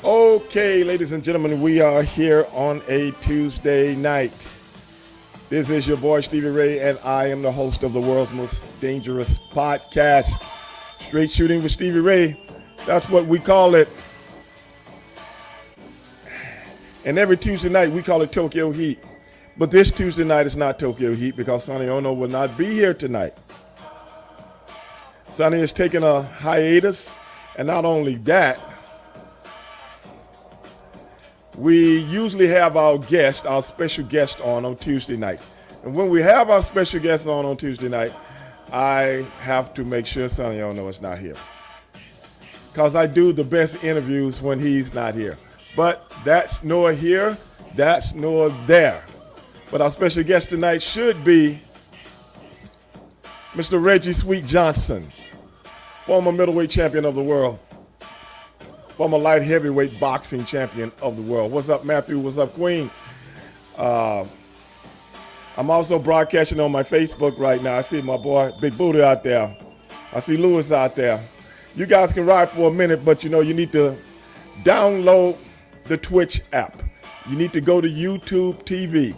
Okay, ladies and gentlemen, we are here on a Tuesday night. This is your boy Stevie Ray, and I am the host of the world's most dangerous podcast, Straight Shooting with Stevie Ray. That's what we call it. And every Tuesday night, we call it Tokyo Heat. But this Tuesday night is not Tokyo Heat because Sonny Ono will not be here tonight. Sonny is taking a hiatus, and not only that, we usually have our special guest on Tuesday nights. And when we have our special guest on Tuesday night, I have to make sure Sonny Ono is not here. Because I do the best interviews when he's not here. But that's nor here, that's nor there. But our special guest tonight should be Mr. Reggie Sweet Johnson, former middleweight champion of the world. Former light heavyweight boxing champion of the world. What's up, Matthew? What's up, Queen? I'm also broadcasting on my Facebook right now. I see my boy Big Booty out there. I see Lewis out there. You guys can ride for a minute, but you need to download the Twitch app. You need to go to YouTube TV,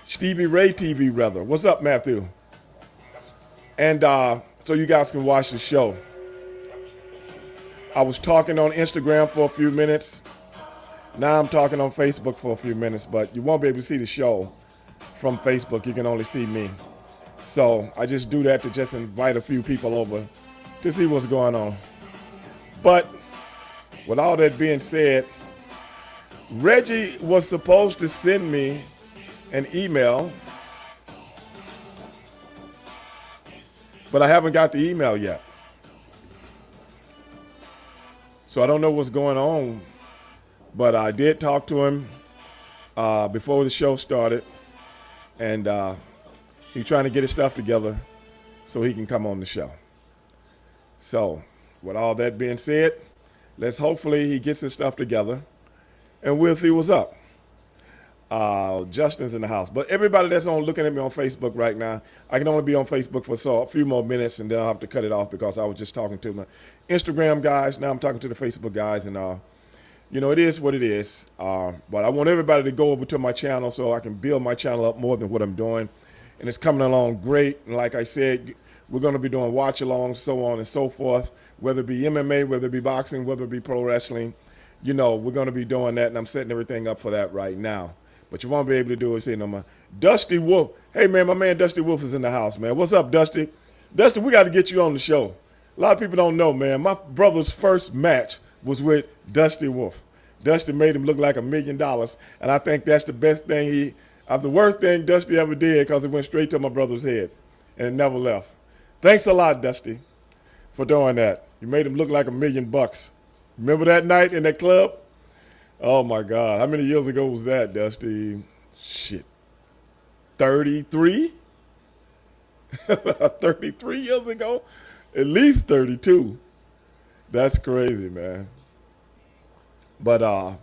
Stevie Ray TV rather. What's up, Matthew? And so you guys can watch the show. I was talking on Instagram for a few minutes. Now I'm talking on Facebook for a few minutes, but you won't be able to see the show from Facebook. You can only see me. So I just do that to just invite a few people over to see what's going on. But with all that being said, Reggie was supposed to send me an email, but I haven't got the email yet. So I don't know what's going on, but I did talk to him before the show started, and he's trying to get his stuff together so he can come on the show. So with all that being said, let's hopefully he gets his stuff together, and we'll see what's up. Justin's in the house, but everybody that's looking at me on Facebook right now, I can only be on Facebook for a few more minutes, and then I'll have to cut it off because I was just talking to my Instagram guys. Now I'm talking to the Facebook guys, and it is what it is. But I want everybody to go over to my channel so I can build my channel up more than what I'm doing, and it's coming along great. And like I said, we're going to be doing watch-alongs, so on and so forth, whether it be MMA, whether it be boxing, whether it be pro wrestling. We're going to be doing that, and I'm setting everything up for that right now. But you won't be able to do it, see no more. Dusty Wolf. Hey, man, my man Dusty Wolf is in the house, man. What's up, Dusty? Dusty, we got to get you on the show. A lot of people don't know, man. My brother's first match was with Dusty Wolf. Dusty made him look like $1 million, and I think that's the best thing the worst thing Dusty ever did because it went straight to my brother's head, and it never left. Thanks a lot, Dusty, for doing that. You made him look like $1 million. Remember that night in that club? Oh, my God. How many years ago was that, Dusty? Shit. 33? 33 years ago? At least 32. That's crazy, man. But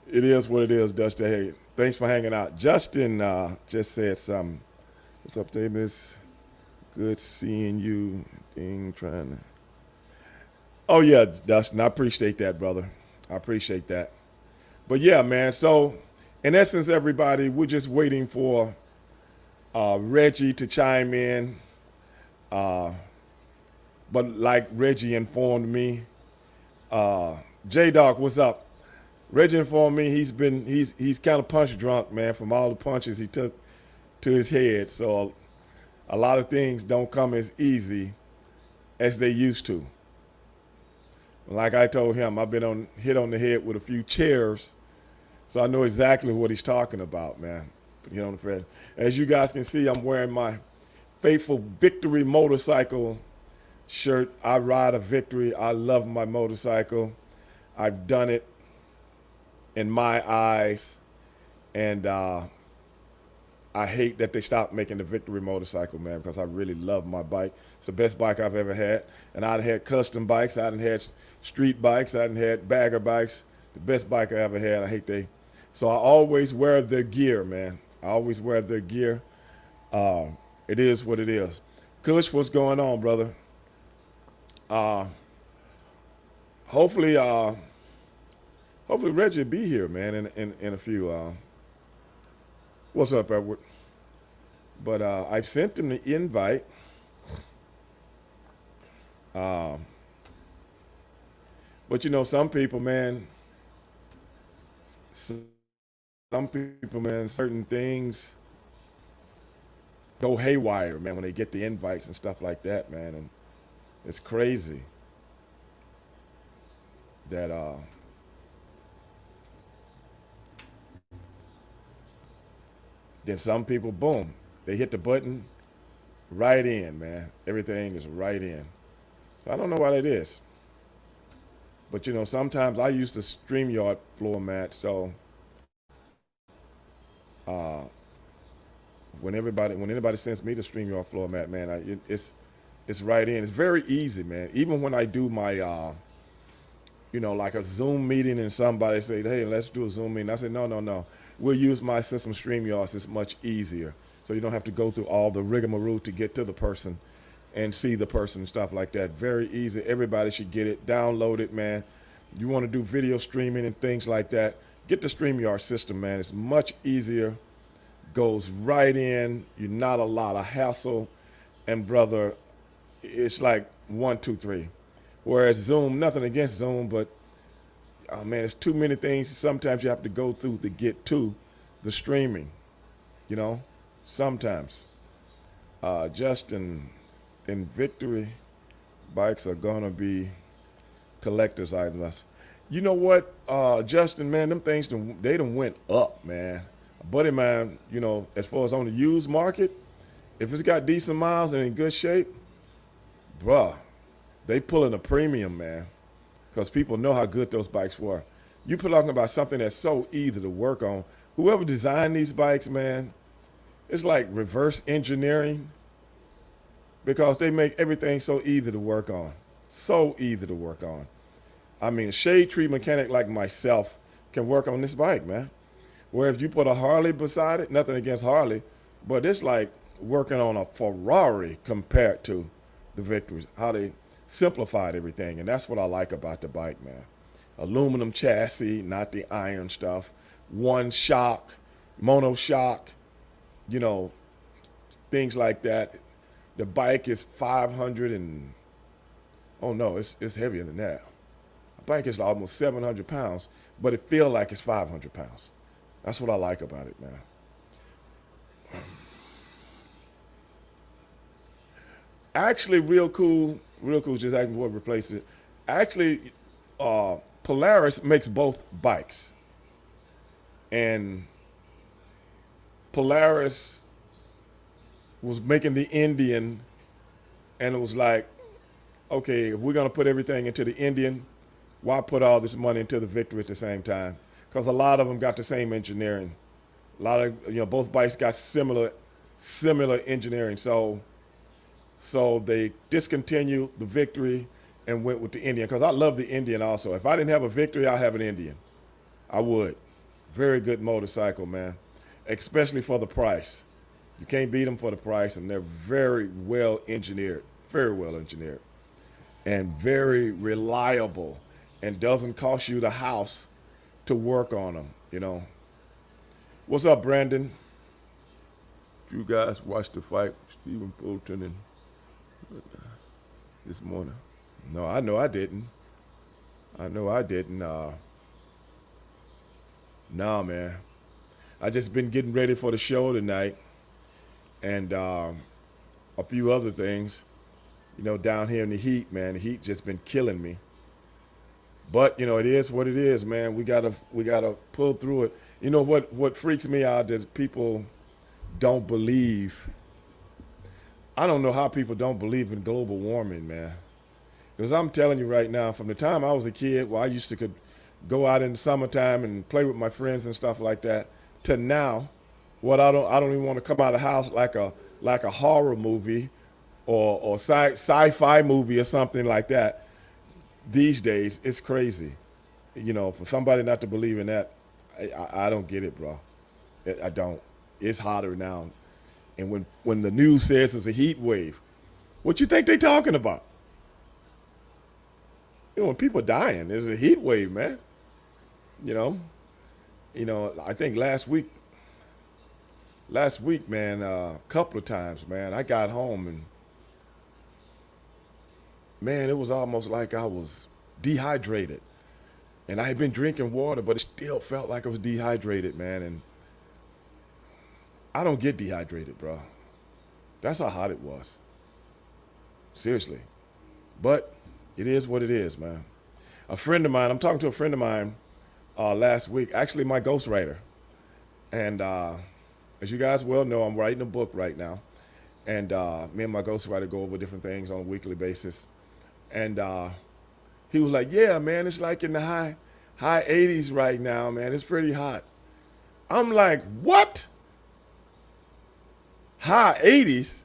it is what it is, Dusty. Hey, thanks for hanging out. Justin just said something. What's up, Davis? Good seeing you. Oh, yeah, Dustin. I appreciate that, brother. I appreciate that. But yeah, man, so in essence, everybody, we're just waiting for Reggie to chime in. But like Reggie informed me, J-Dog, what's up? Reggie informed me he's kind of punch drunk, man, from all the punches he took to his head. So a lot of things don't come as easy as they used to. Like I told him, I've been hit on the head with a few chairs, so I know exactly what he's talking about, man. Hit on the head. As you guys can see, I'm wearing my faithful Victory motorcycle shirt. I ride a Victory. I love my motorcycle. I've done it in my eyes, and I hate that they stopped making the Victory motorcycle, man, because I really love my bike. It's the best bike I've ever had. And I've had custom bikes. I've had street bikes. I've had bagger bikes. The best bike I ever had. So I always wear their gear, man. I always wear their gear. It is what it is. Kush, what's going on, brother? Hopefully Hopefully Reggie will be here, man, in a few. What's up, Edward? But I've sent him the invite. Um, but some people, man, some people, man, certain things go haywire, man, when they get the invites and stuff like that, man. And it's crazy that then some people, boom, they hit the button right in, man. Everything is right in. So I don't know why that is. But sometimes I use the StreamYard floor mat, so uh, when anybody sends me the StreamYard floor mat, man, it's right in. It's very easy, man. Even when I do my like a Zoom meeting and somebody say, hey, let's do a Zoom meeting. I say, no, no, no. We'll use my system StreamYard. It's much easier. So you don't have to go through all the rigmarole to get to the person and see the person and stuff like that. Very easy. Everybody should get it. Download it, man. You want to do video streaming and things like that, get the StreamYard system, man. It's much easier. Goes right in. You're not a lot of hassle. And brother, it's like 1, 2, 3. Whereas Zoom, nothing against Zoom, but man, it's too many things sometimes you have to go through to get to the streaming, sometimes. Justin, in victory, bikes are gonna be collector's items. You know what, Justin, man, them things, they done went up, man. A buddy of mine, as far as on the used market, if it's got decent miles and in good shape, bruh, they pulling a premium, man, because people know how good those bikes were. You're talking about something that's so easy to work on. Whoever designed these bikes, man, it's like reverse engineering, because they make everything so easy to work on. So easy to work on. I mean, a shade tree mechanic like myself can work on this bike, man. Where if you put a Harley beside it, nothing against Harley, but it's like working on a Ferrari compared to the Victories, how they simplified everything. And that's what I like about the bike, man. Aluminum chassis, not the iron stuff. One shock, mono shock, things like that. The bike is 500 and, oh no, it's heavier than that. A bike is almost 700 pounds, but it feels like it's 500 pounds. That's what I like about it, man. Actually, real cool, just asking what replaces it. Actually, Polaris makes both bikes. And Polaris was making the Indian, and it was like, okay, if we're going to put everything into the Indian, why put all this money into the Victory at the same time? Because a lot of them got the same engineering. A lot of, both bikes got similar engineering. So they discontinued the Victory and went with the Indian, because I love the Indian also. If I didn't have a Victory, I'd have an Indian. I would. Very good motorcycle, man, especially for the price. You can't beat them for the price, and they're very well engineered, and very reliable, and doesn't cost you the house to work on them, What's up, Brandon? You guys watched the fight, Stephen Fulton and this morning. No, I know I didn't. Nah, man. I just been getting ready for the show tonight, and a few other things. Down here in the heat, man. The heat just been killing me. But it is what it is, man. We gotta pull through it. What freaks me out is people don't believe. I don't know how people don't believe in global warming, man. Because I'm telling you right now, from the time I was a kid, I used to could go out in the summertime and play with my friends and stuff like that, to now, I don't even want to come out of the house like a horror movie or sci-fi movie or something like that. These days, it's crazy. For somebody not to believe in that, I don't get it, bro. I don't. It's hotter now. And when the news says it's a heat wave, what you think they talking about? When people dying, there's a heat wave, man. You know, I think last week, man, a couple of times, man, I got home and man, it was almost like I was dehydrated. And I had been drinking water, but it still felt like I was dehydrated, man. And I don't get dehydrated, bro. That's how hot it was. Seriously. But it is what it is, man. I'm talking to a friend of mine last week, actually my ghostwriter. And as you guys well know, I'm writing a book right now. And me and my ghostwriter go over different things on a weekly basis. And he was like, yeah, man, it's like in the high 80s right now, man. It's pretty hot. I'm like, what? High 80s?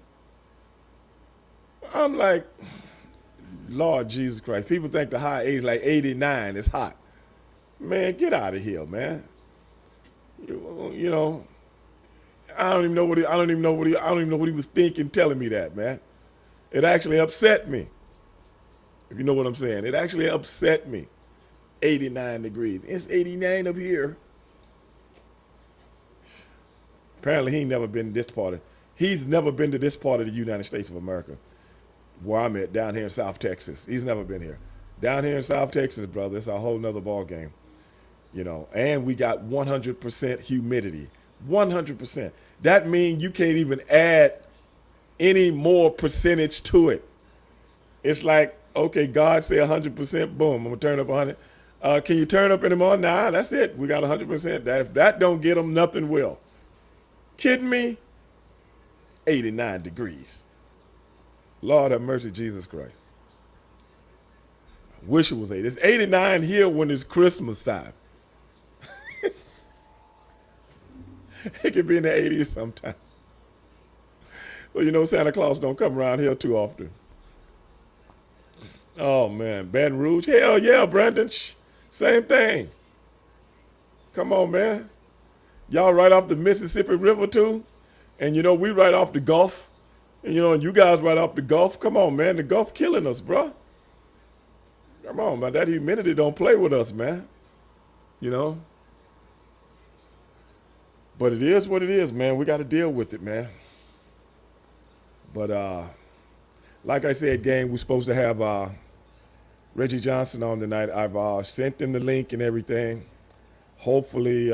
I'm like, Lord Jesus Christ. People think the high 80s, like 89, is hot. Man, get out of here, man. You know, I don't even know what he was thinking telling me that, man. It actually upset me. If you know what I'm saying. It actually upset me. 89 degrees. It's 89 up here. Apparently he ain't never been to this part of he's never been to this part of the United States of America. Where I'm at, down here in South Texas. He's never been here. Down here in South Texas, brother, it's a whole nother ball game. And we got 100% humidity. 100%. That means you can't even add any more percentage to it. It's like, okay, God say 100%, boom, I'm gonna turn up 100. Can you turn up anymore? Nah, that's it. We got 100%. If that don't get them, nothing will. Kidding me? 89 degrees. Lord have mercy, Jesus Christ. Wish it was 80. It's 89 here when it's Christmas time. It could be in the 80s sometime. Well, Santa Claus don't come around here too often. Oh, man. Baton Rouge? Hell yeah, Brandon. Same thing. Come on, man. Y'all right off the Mississippi River, too? And, we right off the Gulf. And, you guys right off the Gulf. Come on, man. The Gulf killing us, bro. Come on, man. That humidity don't play with us, man. But it is what it is, man. We got to deal with it, man. But like I said, gang, we're supposed to have Reggie Johnson on tonight. I've sent him the link and everything. Hopefully,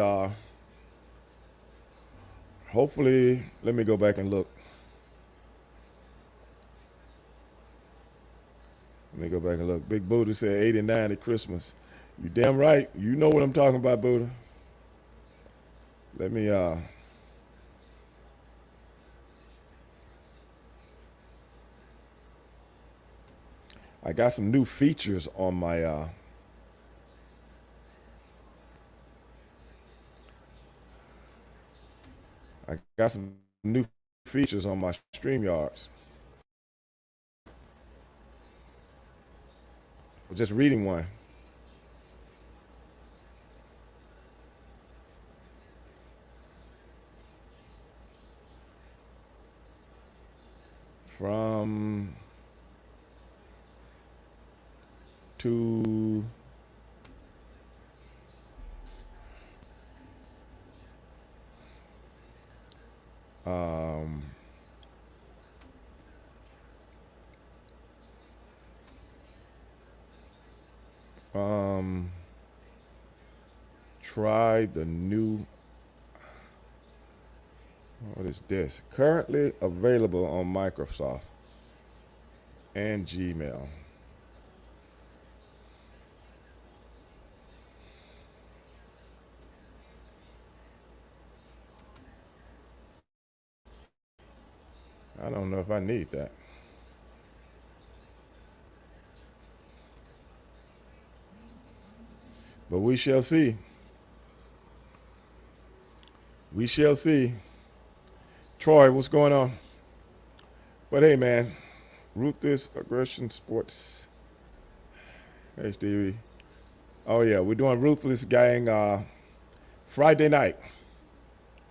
let me go back and look. Big Buddha said 89 at Christmas. You damn right. You know what I'm talking about, Buddha. Let me I got some new features on my StreamYards. I'm just reading one. From to try the new, what is this? Currently available on Microsoft and Gmail. I don't know if I need that. But we shall see. We shall see. Troy, what's going on? But hey, man, Ruthless Aggression Sports. Hey, Stevie. Oh, yeah, we're doing Ruthless Gang Friday night.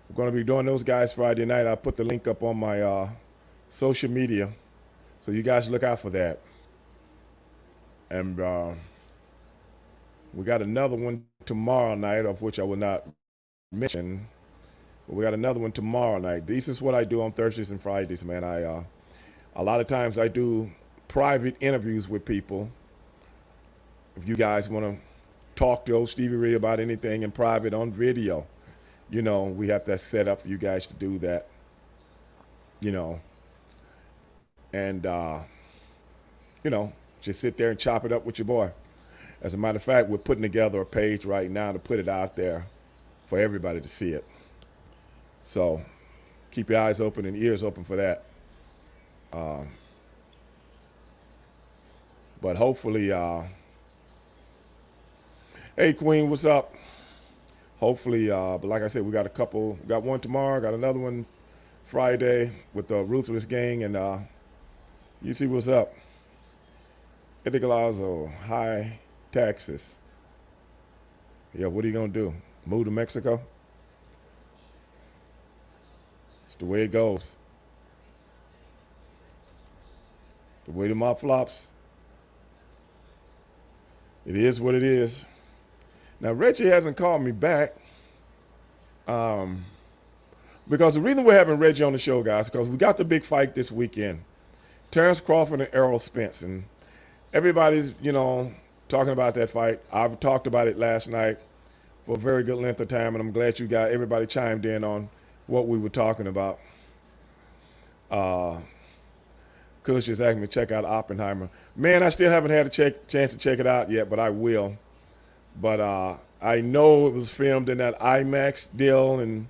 We're going to be doing those guys Friday night. I put the link up on my social media. So you guys look out for that. And We got another one tomorrow night, of which I will not mention. But we got another one tomorrow night. This is what I do on Thursdays and Fridays, man. A lot of times I do private interviews with people. If you guys want to talk to old Stevie Ray about anything in private on video, we have that set up for you guys to do that. You know, and just sit there and chop it up with your boy. As a matter of fact, we're putting together a page right now to put it out there for everybody to see it. So keep your eyes open and ears open for that. But hopefully, hey Queen, what's up? Hopefully, but like I said, we got one tomorrow, got another one Friday with the Ruthless Gang, and you see what's up. Eddie Galazzo, high taxes. Yeah, what are you gonna do? Move to Mexico? It's the way it goes. The way the mob flops. It is what it is. Now Reggie hasn't called me back. Because the reason we're having Reggie on the show, guys, because we got the big fight this weekend. Terrence Crawford and Errol Spence. And everybody's, talking about that fight. I've talked about it last night for a very good length of time, and I'm glad everybody chimed in on what we were talking about. Kush just asked me to check out Oppenheimer. Man, I still haven't had a chance to check it out yet, but I will. But I know it was filmed in that IMAX deal, and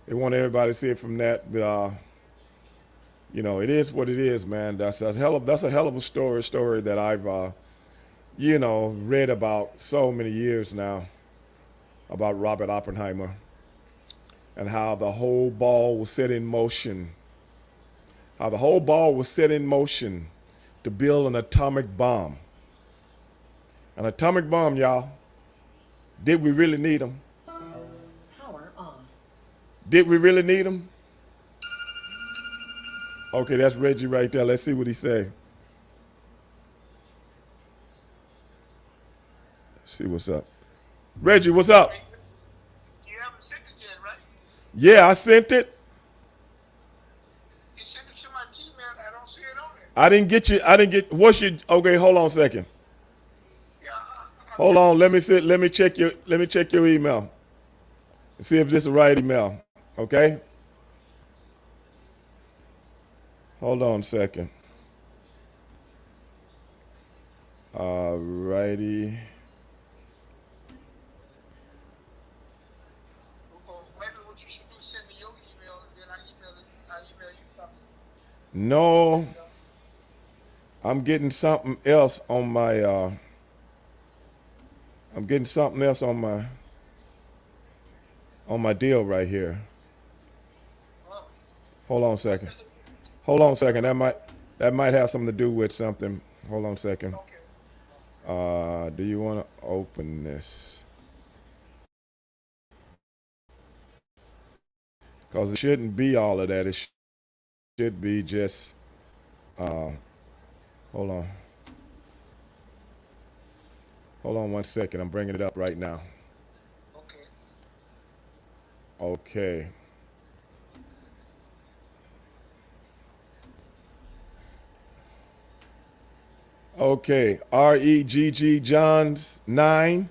they want everybody to see it from that. But, it is what it is, man. That's a hell of a story that I've, read about so many years now about Robert Oppenheimer and how the whole ball was set in motion. How the whole ball was set in motion to build an atomic bomb. An atomic bomb, y'all. Did we really need them? Power on. Did we really need them? Okay, that's Reggie right there. Let's see what he say. See what's up. Reggie, what's up? You haven't sent it yet, right? Yeah, I sent it. You sent it to my Gmail. I don't see it on there. I didn't get, okay, hold on a second. Yeah, Hold on, let me check your email. See if this is the right email. Okay? Hold on a second. Alrighty. Maybe what you should do, send me your email, and then I email you something. No, I'm getting something else on my on my deal right here. Oh, Hold on a second. Hold on a second. That might have something to do with something. Hold on a second. okay. Do you want to open this? Because it shouldn't be all of that. It should be just. Hold on. Hold on 1 second. I'm bringing it up right now. Okay. Okay. Okay. REGG Johns 9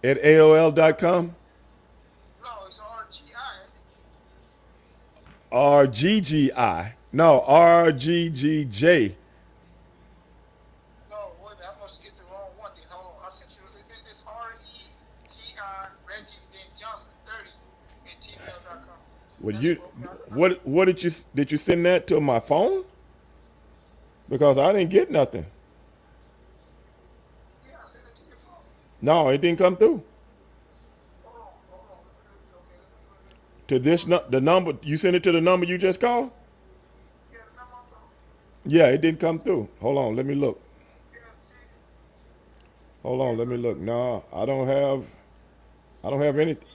at AOL.com. No, it's RGI. RGGI. No, RGGJ. No, wait a minute. I must get the wrong one. Then hold on. I sent you. It's REGI Reggie then Johnson 30 at gmail.com. What did you send that to my phone? Because I didn't get nothing. Yeah, I sent it to your phone. No, it didn't come through. Hold on. Okay, To the number you sent it to the number you just called? yeah, the number I'm talking to. Yeah, it didn't come through. Hold on, let me look. Yeah, see, Hold on, let me look. No, I don't have anything.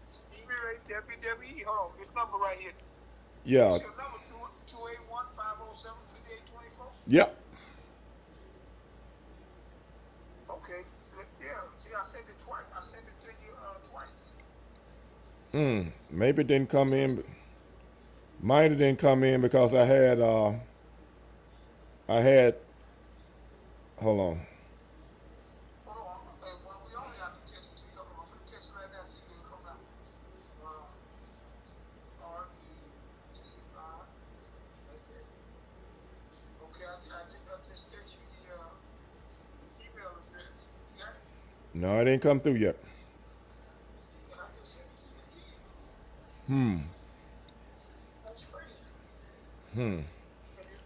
Stevie Ray, WWE. Hold on, this number right here. Yeah. What's your number? 281-507-5824? Yep. Okay. See, I sent it twice. I sent it to you twice. Maybe it didn't come in. Mine didn't come in because I had hold on. Hold on. Well, we only have to text it to you. Hold on. I'm going to text it right now. See if it come out. R-E-G-I. That's it. Okay, I just text you the email address. You got it? No, it didn't come through yet. Yeah, I just sent it to you again. That's crazy.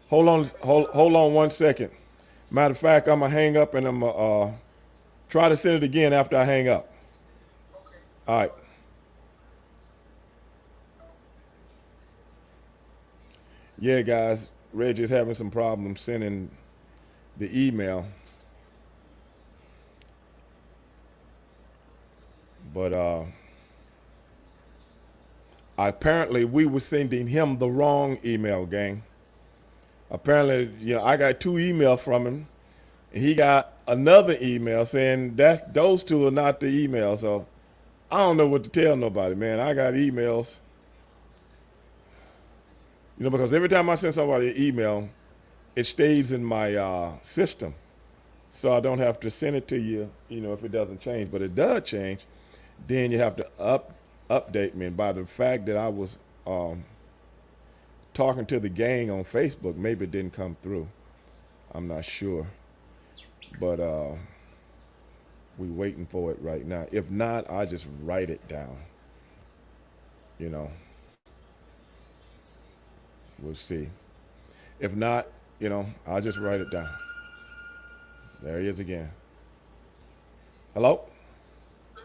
Hold on 1 second. Matter of fact, I'm gonna hang up and I'm gonna try to send it again after I hang up. Okay. All right. Yeah, guys, Reggie's having some problems sending the email. But apparently we were sending him the wrong email, gang. Apparently, I got 2 emails from him. And he got another email saying those 2 are not the emails. So I don't know what to tell nobody, man. I got emails. Because every time I send somebody an email, it stays in my system. So I don't have to send it to you, if it doesn't change. But it does change. Then you have to update me. And by the fact that I was talking to the gang on Facebook, maybe it didn't come through. I'm not sure. But we waiting for it right now. If not, I just write it down. We'll see. If not, I'll just write it down. There he is again. Hello? So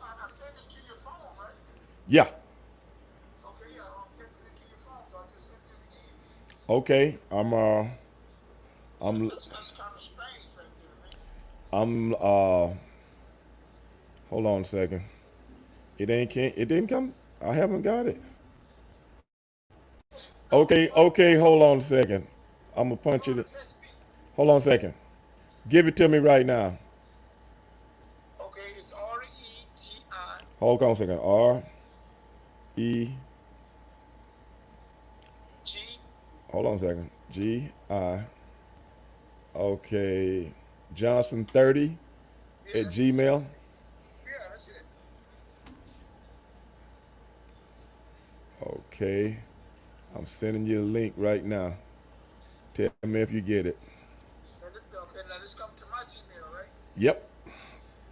I sent this to your phone, right? Yeah. Okay, yeah, I'm texting it to your phone, so I just sent it again. Okay. That's kind of strange right there, man. Hold on a second. It didn't come. I haven't got it. Okay, hold on a second. I'm gonna punch it. Text me. Hold on a second. Give it to me right now. Okay, it's R-E-G-I. Hold on a second. R-E. G. Hold on a second. G-I. Okay. Johnson 30 Yeah, at Gmail. yeah, that's it. Okay. I'm sending you a link right now. Tell me if you get it. Okay, now this comes to my Gmail, right? Yep.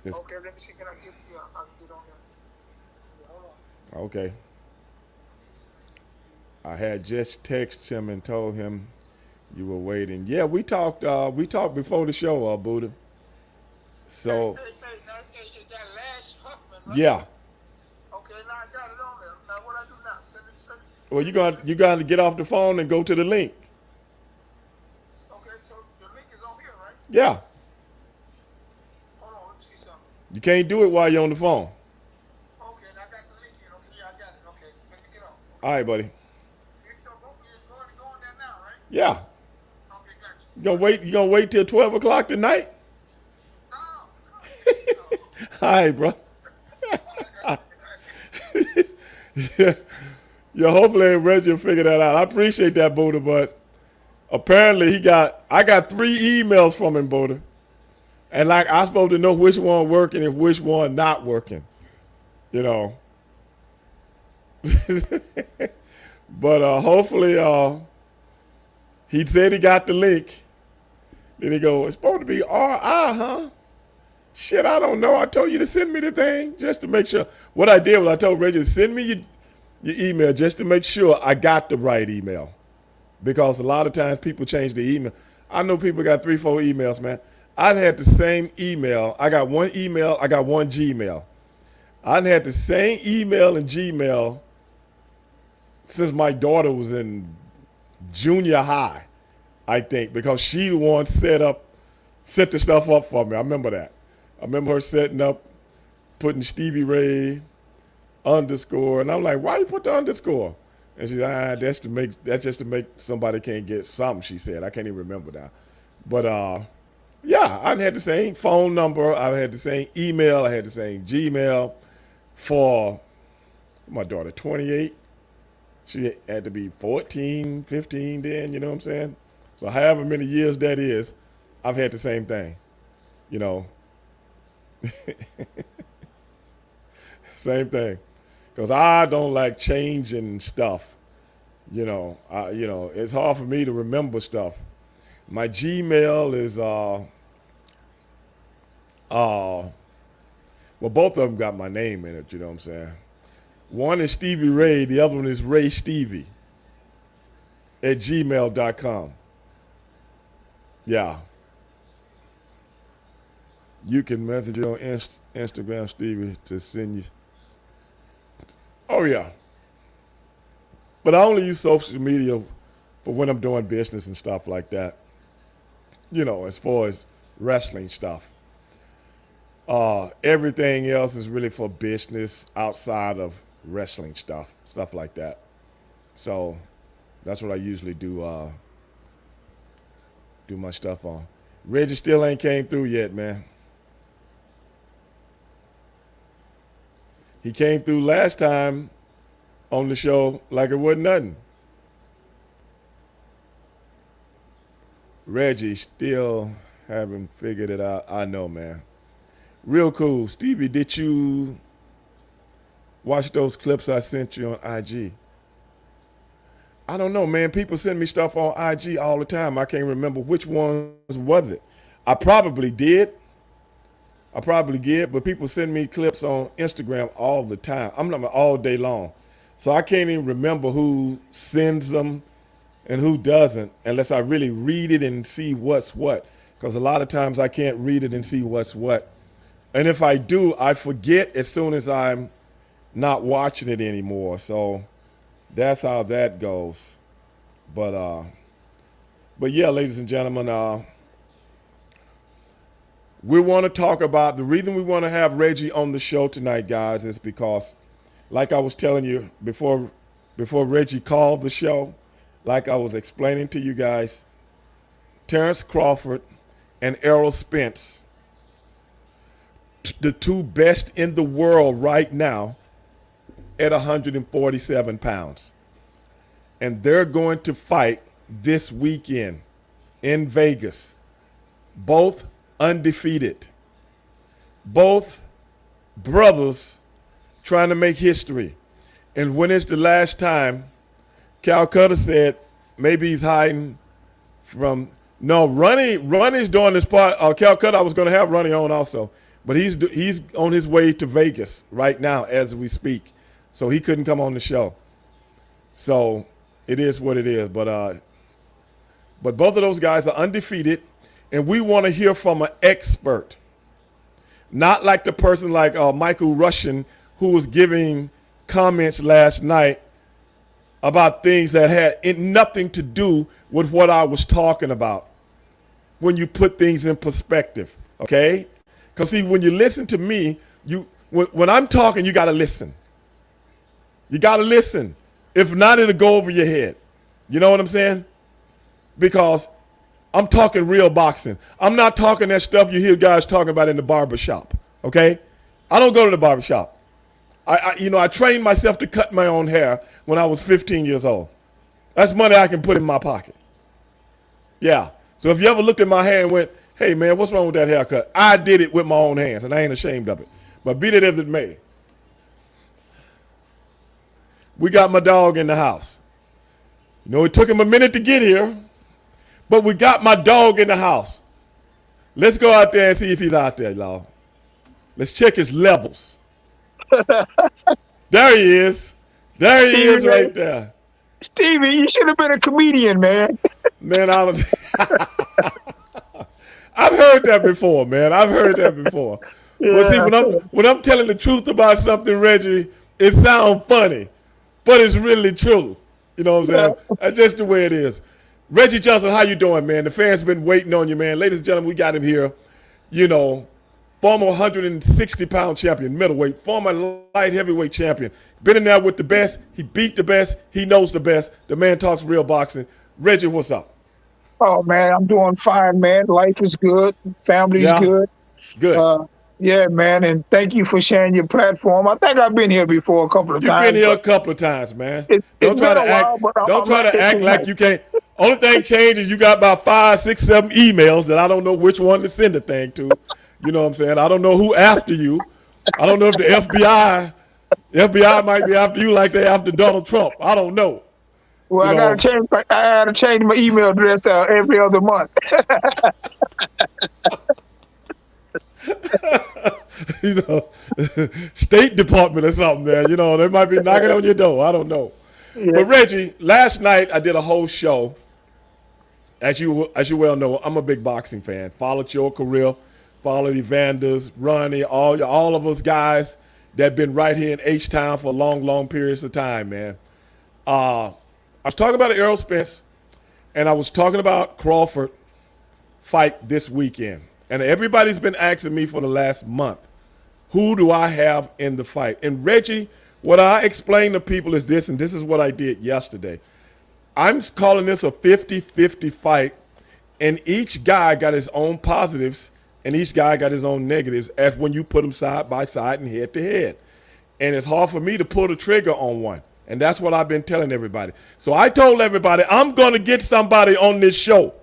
Okay, let me see. Can I get? Yeah, I can get on there. Yeah, hold on. Okay. I had just texted him and told him you were waiting. Yeah, we talked before the show, Buddha. So Hey, that last Huffman, right? yeah. Okay, now I got it on there. Now what I do now? Send it. Well, you got to get off the phone and go to the link. Okay, so the link is on here, right? Yeah. Hold on, let me see something. You can't do it while you're on the phone. Okay, now I got the link here. Okay, yeah, I got it. Okay, let me get on. All right, buddy. It's going there now, right? Yeah. Okay, got you. You gonna wait till 12 o'clock tonight? No. All right, bro. Yeah. Yeah, hopefully Reggie will figure that out. I appreciate that, Buddha, but apparently I got 3 emails from him, Buddha. And I'm supposed to know which one working and which one not working. But hopefully he said he got the link. Then he go, it's supposed to be R-I, huh? Shit, I don't know. I told you to send me the thing just to make sure. What I did was I told Reggie, send me your email just to make sure I got the right email. Because a lot of times people change the email. I know people got 3, 4 emails, man. I've had the same email. I got one email. I got one Gmail. I've had the same email and Gmail since my daughter was in junior high, I think, because she the one set the stuff up for me. I remember that. I remember her setting up, putting Stevie Ray _, and I'm like, why you put the underscore? And she said, that's just to make somebody can't get something, she said. I can't even remember now. But Yeah, I had the same phone number. I had the same email. I had the same Gmail for my daughter, 28. She had to be 14, 15 then, you know what I'm saying? So however many years that is, I've had the same thing, you know, same thing. Because I don't like changing stuff, it's hard for me to remember stuff. My Gmail is, well, both of them got my name in it, you know what I'm saying? One is Stevie Ray, the other one is Ray Stevie at gmail.com. Yeah. You can message on Instagram, Stevie, to send you. Oh, yeah. But I only use social media for when I'm doing business and stuff like that. As far as wrestling stuff. Everything else is really for business outside of wrestling stuff like that. So that's what I usually do my stuff on. Reggie still ain't came through yet, man. He came through last time on the show like it wasn't nothing. Reggie still haven't figured it out. I know, man. Real cool. Stevie, did you watch those clips I sent you on IG? I don't know, man. People send me stuff on IG all the time. I can't remember which ones was it. I probably did, but people send me clips on Instagram all the time. I'm not all day long. So I can't even remember who sends them and who doesn't unless I really read it and see what's what. Because a lot of times I can't read it and see what's what. And if I do, I forget as soon as I'm not watching it anymore. So that's how that goes. But yeah, ladies and gentlemen, we want to talk about the reason we want to have Reggie on the show tonight, guys, is because, like I was telling you before Reggie called the show, like I was explaining to you guys, Terrence Crawford and Errol Spence, the two best in the world right now at 147 pounds. And they're going to fight this weekend in Vegas. Both undefeated. Both brothers trying to make history. And when is the last time Calcutta said maybe he's hiding from. No, Ronnie's doing this part. Calcutta, I was going to have Ronnie on also. But he's on his way to Vegas right now as we speak. So he couldn't come on the show. So it is what it is. But both of those guys are undefeated. And we want to hear from an expert. Not like the person like Michael Russian who was giving comments last night about things that had nothing to do with what I was talking about when you put things in perspective, okay? Because, see, when you listen to me, when I'm talking, you got to listen. You got to listen. If not, it'll go over your head. You know what I'm saying? Because I'm talking real boxing. I'm not talking that stuff you hear guys talking about in the barber shop, okay? I don't go to the barber shop. I trained myself to cut my own hair when I was 15 years old. That's money I can put in my pocket. Yeah. So if you ever looked at my hair and went, hey, man, what's wrong with that haircut? I did it with my own hands, and I ain't ashamed of it. But be that as it may, we got my dog in the house. It took him a minute to get here, but we got my dog in the house. Let's go out there and see if he's out there, y'all. Let's check his levels. There he is. There he is right there. Stevie, you should have been a comedian, man. Man, I've heard that before, man. I've heard that before. Yeah. But see, when I'm telling the truth about something, Reggie, it sounds funny, but it's really true. You know what I'm saying? Yeah. That's just the way it is. Reggie Johnson, how you doing, man? The fans been waiting on you, man. Ladies and gentlemen, we got him here. Former 160-pound champion, middleweight, former light heavyweight champion. Been in there with the best. He beat the best. He knows the best. The man talks real boxing. Reggie, what's up? Oh man, I'm doing fine, man. Life is good. Family's Yeah, good. good. Uh, yeah, man. And thank you for sharing your platform. I think I've been here before a couple of You've been times, here a but couple of times, man. it's Don't try been to a act. while. But Don't I'm try to learning act too like much. you can't. Only thing changes, you got about 5, 6, 7 emails that I don't know which one to send the thing to. You know what I'm saying? I don't know who after you. I don't know if the FBI might be after you like they after Donald Trump. I don't know. Well, You I gotta know, change. I gotta change my email address every other month. you know, State Department or something, man. You know, they might be knocking on your door. I don't know. Yeah. But Reggie, last night I did a whole show. As you well know, I'm a big boxing fan. Followed your career, followed Evander's, Ronnie, all of us guys that been right here in H Town for long, long periods of time, man. I was talking about Errol Spence, and I was talking about Crawford fight this weekend. And everybody's been asking me for the last month, who do I have in the fight? And Reggie, what I explain to people is this, and this is what I did yesterday. I'm calling this a 50-50 fight, and each guy got his own positives, and each guy got his own negatives as when you put them side by side and head to head. And it's hard for me to pull the trigger on one. And that's what I've been telling everybody. So I told everybody, I'm going to get somebody on this show.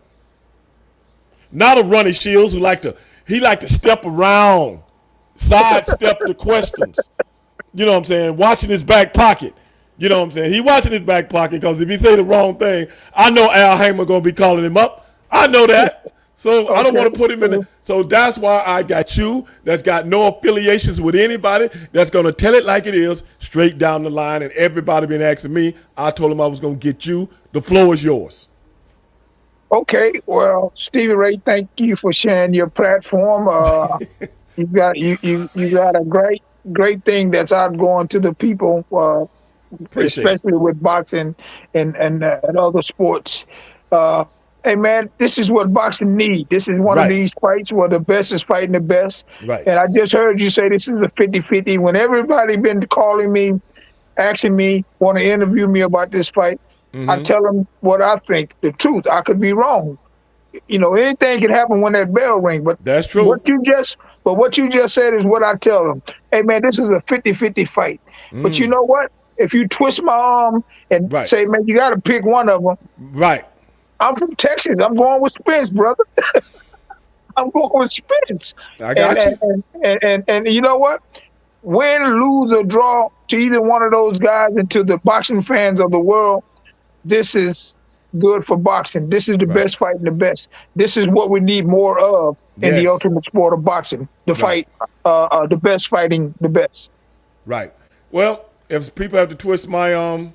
Not a Ronnie Shields who like to step around, sidestep the questions. You know what I'm saying? Watching his back pocket. You know what I'm saying? He watching his back pocket because if he say the wrong thing, I know Al Hamer gonna be calling him up. I know that. So I don't Okay. want to put him in it. So that's why I got you that's got no affiliations with anybody that's gonna tell it like it is, straight down the line. And everybody been asking me. I told him I was gonna get you. The floor is yours. Okay. Well, Stevie Ray, thank you for sharing your platform. You got a great thing that's out going to the people. Appreciate it. Especially with boxing and other sports. Uh, hey man, this is what boxing need. This is one of Right. these fights where the best is fighting the best. Right. And I just heard you say this is a 50-50. When everybody been calling me, asking me, want to interview me about this fight, I tell them what I think, the truth. I could be wrong. Anything can happen when that bell ring. But That's what true. you just but what you just said is what I tell them. Hey man, this is a 50-50 fight. But you know what? If you twist my arm and Right. say, man, you got to pick one of them. Right. I'm from Texas. I'm going with Spence, brother. I'm going with Spence. I And got and, you. and you know what? Win, lose, or draw to either one of those guys and to the boxing fans of the world, this is good for boxing. This is the Right. best fighting the best. This is what we need more of in the Yes. ultimate sport of boxing. The Right. fight, the best fighting the best. Right. Well, if people have to twist my arm,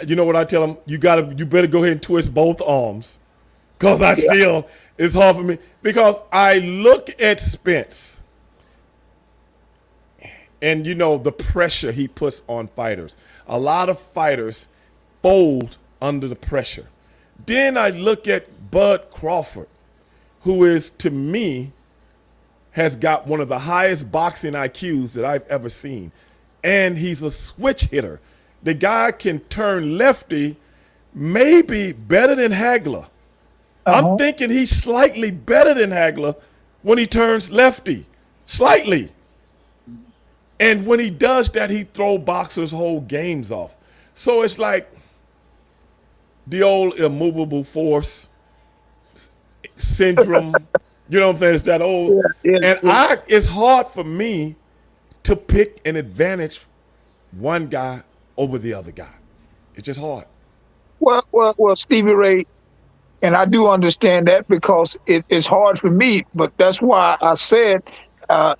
you know what I tell them? You better go ahead and twist both arms, cause Yeah. it's hard for me because I look at Spence, and the pressure he puts on fighters. A lot of fighters fold under the pressure. Then I look at Bud Crawford, who is to me has got one of the highest boxing IQs that I've ever seen. And he's a switch hitter. The guy can turn lefty maybe better than Hagler. I'm Uh-huh. thinking he's slightly better than Hagler when he turns lefty. Slightly. And when he does that, he throw boxers' whole games off. So it's like the old immovable force syndrome. You know what I'm saying? It's that old. Yeah, And yeah. it's hard for me to pick an advantage one guy over the other guy. It's just hard. Well, Stevie Ray, and I do understand that because it's hard for me. But that's why I said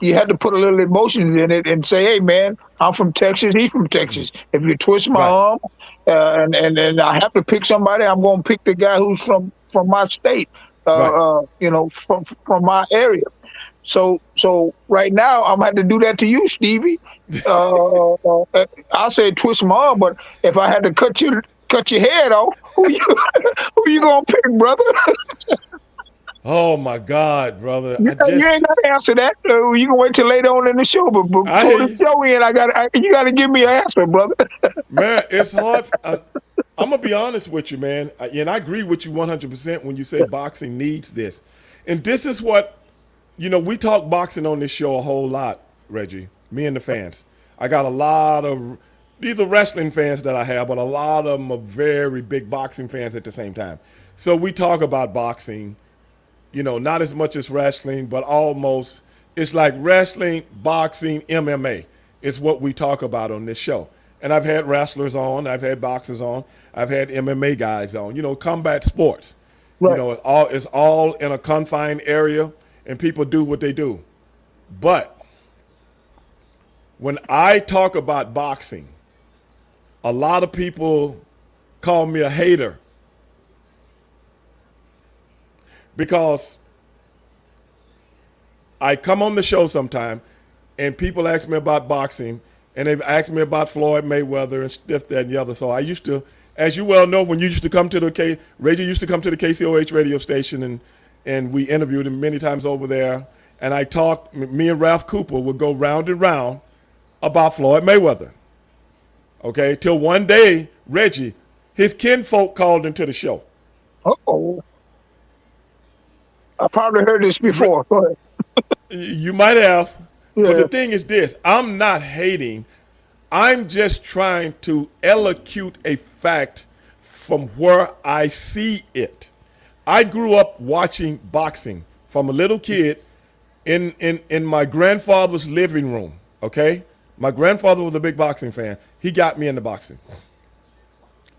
you had to put a little emotions in it and say, "Hey, man, I'm from Texas. He's from Texas. If you twist my Right. arm, and I have to pick somebody, I'm going to pick the guy who's from my state. Right. From my area. So right now I'm had to do that to you, Stevie. I say twist my arm, but if I had to cut your head off, who you gonna pick, brother? Oh my God, brother. You ain't got to answer that. You can wait till later on in the show, but I before hear the you. show in, you got to give me an answer, brother. Man, it's hard. I'm gonna be honest with you, man, and I agree with you 100% when you say boxing needs this, and this is what we talk boxing on this show a whole lot, Reggie. Me and the fans. I got a lot of these are wrestling fans that I have, but a lot of them are very big boxing fans at the same time. So we talk about boxing, not as much as wrestling, but almost. It's like wrestling, boxing, MMA is what we talk about on this show. And I've had wrestlers on, I've had boxers on, I've had MMA guys on. Combat sports. Right. It's all in a confined area, and people do what they do. But when I talk about boxing, a lot of people call me a hater because I come on the show sometime and people ask me about boxing and they've asked me about Floyd Mayweather and stuff, that, and the other. So I used to, as you well know, when you used to come to Reggie used to come to the KCOH radio station and we interviewed him many times over there. And I talked, me and Ralph Cooper would go round and round about Floyd Mayweather. Okay, till one day, Reggie, his kinfolk called into the show. Uh-oh. I probably heard this before. Go ahead. You might have, but Yeah. the thing is this: I'm not hating. I'm just trying to elocute a fact from where I see it. I grew up watching boxing from a little kid in my grandfather's living room. Okay, my grandfather was a big boxing fan. He got me into boxing.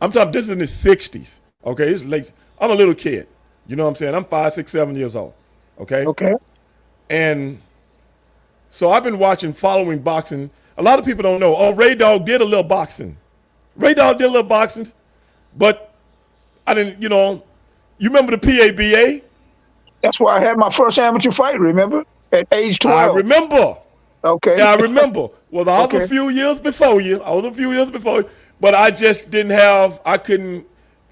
I'm talking. This is in the '60s. Okay, it's late. I'm a little kid. You know what I'm saying? I'm 5, 6, 7 years old. Okay. Okay. And so I've been following boxing. A lot of people don't know. Oh, Ray Dog did a little boxing. Ray Dog did a little boxing, but I didn't, you remember the PABA? That's why I had my first amateur fight, remember? At age 12. I remember. Okay. Yeah, I remember. Well, I was Okay. a few years before you. But I just I couldn't,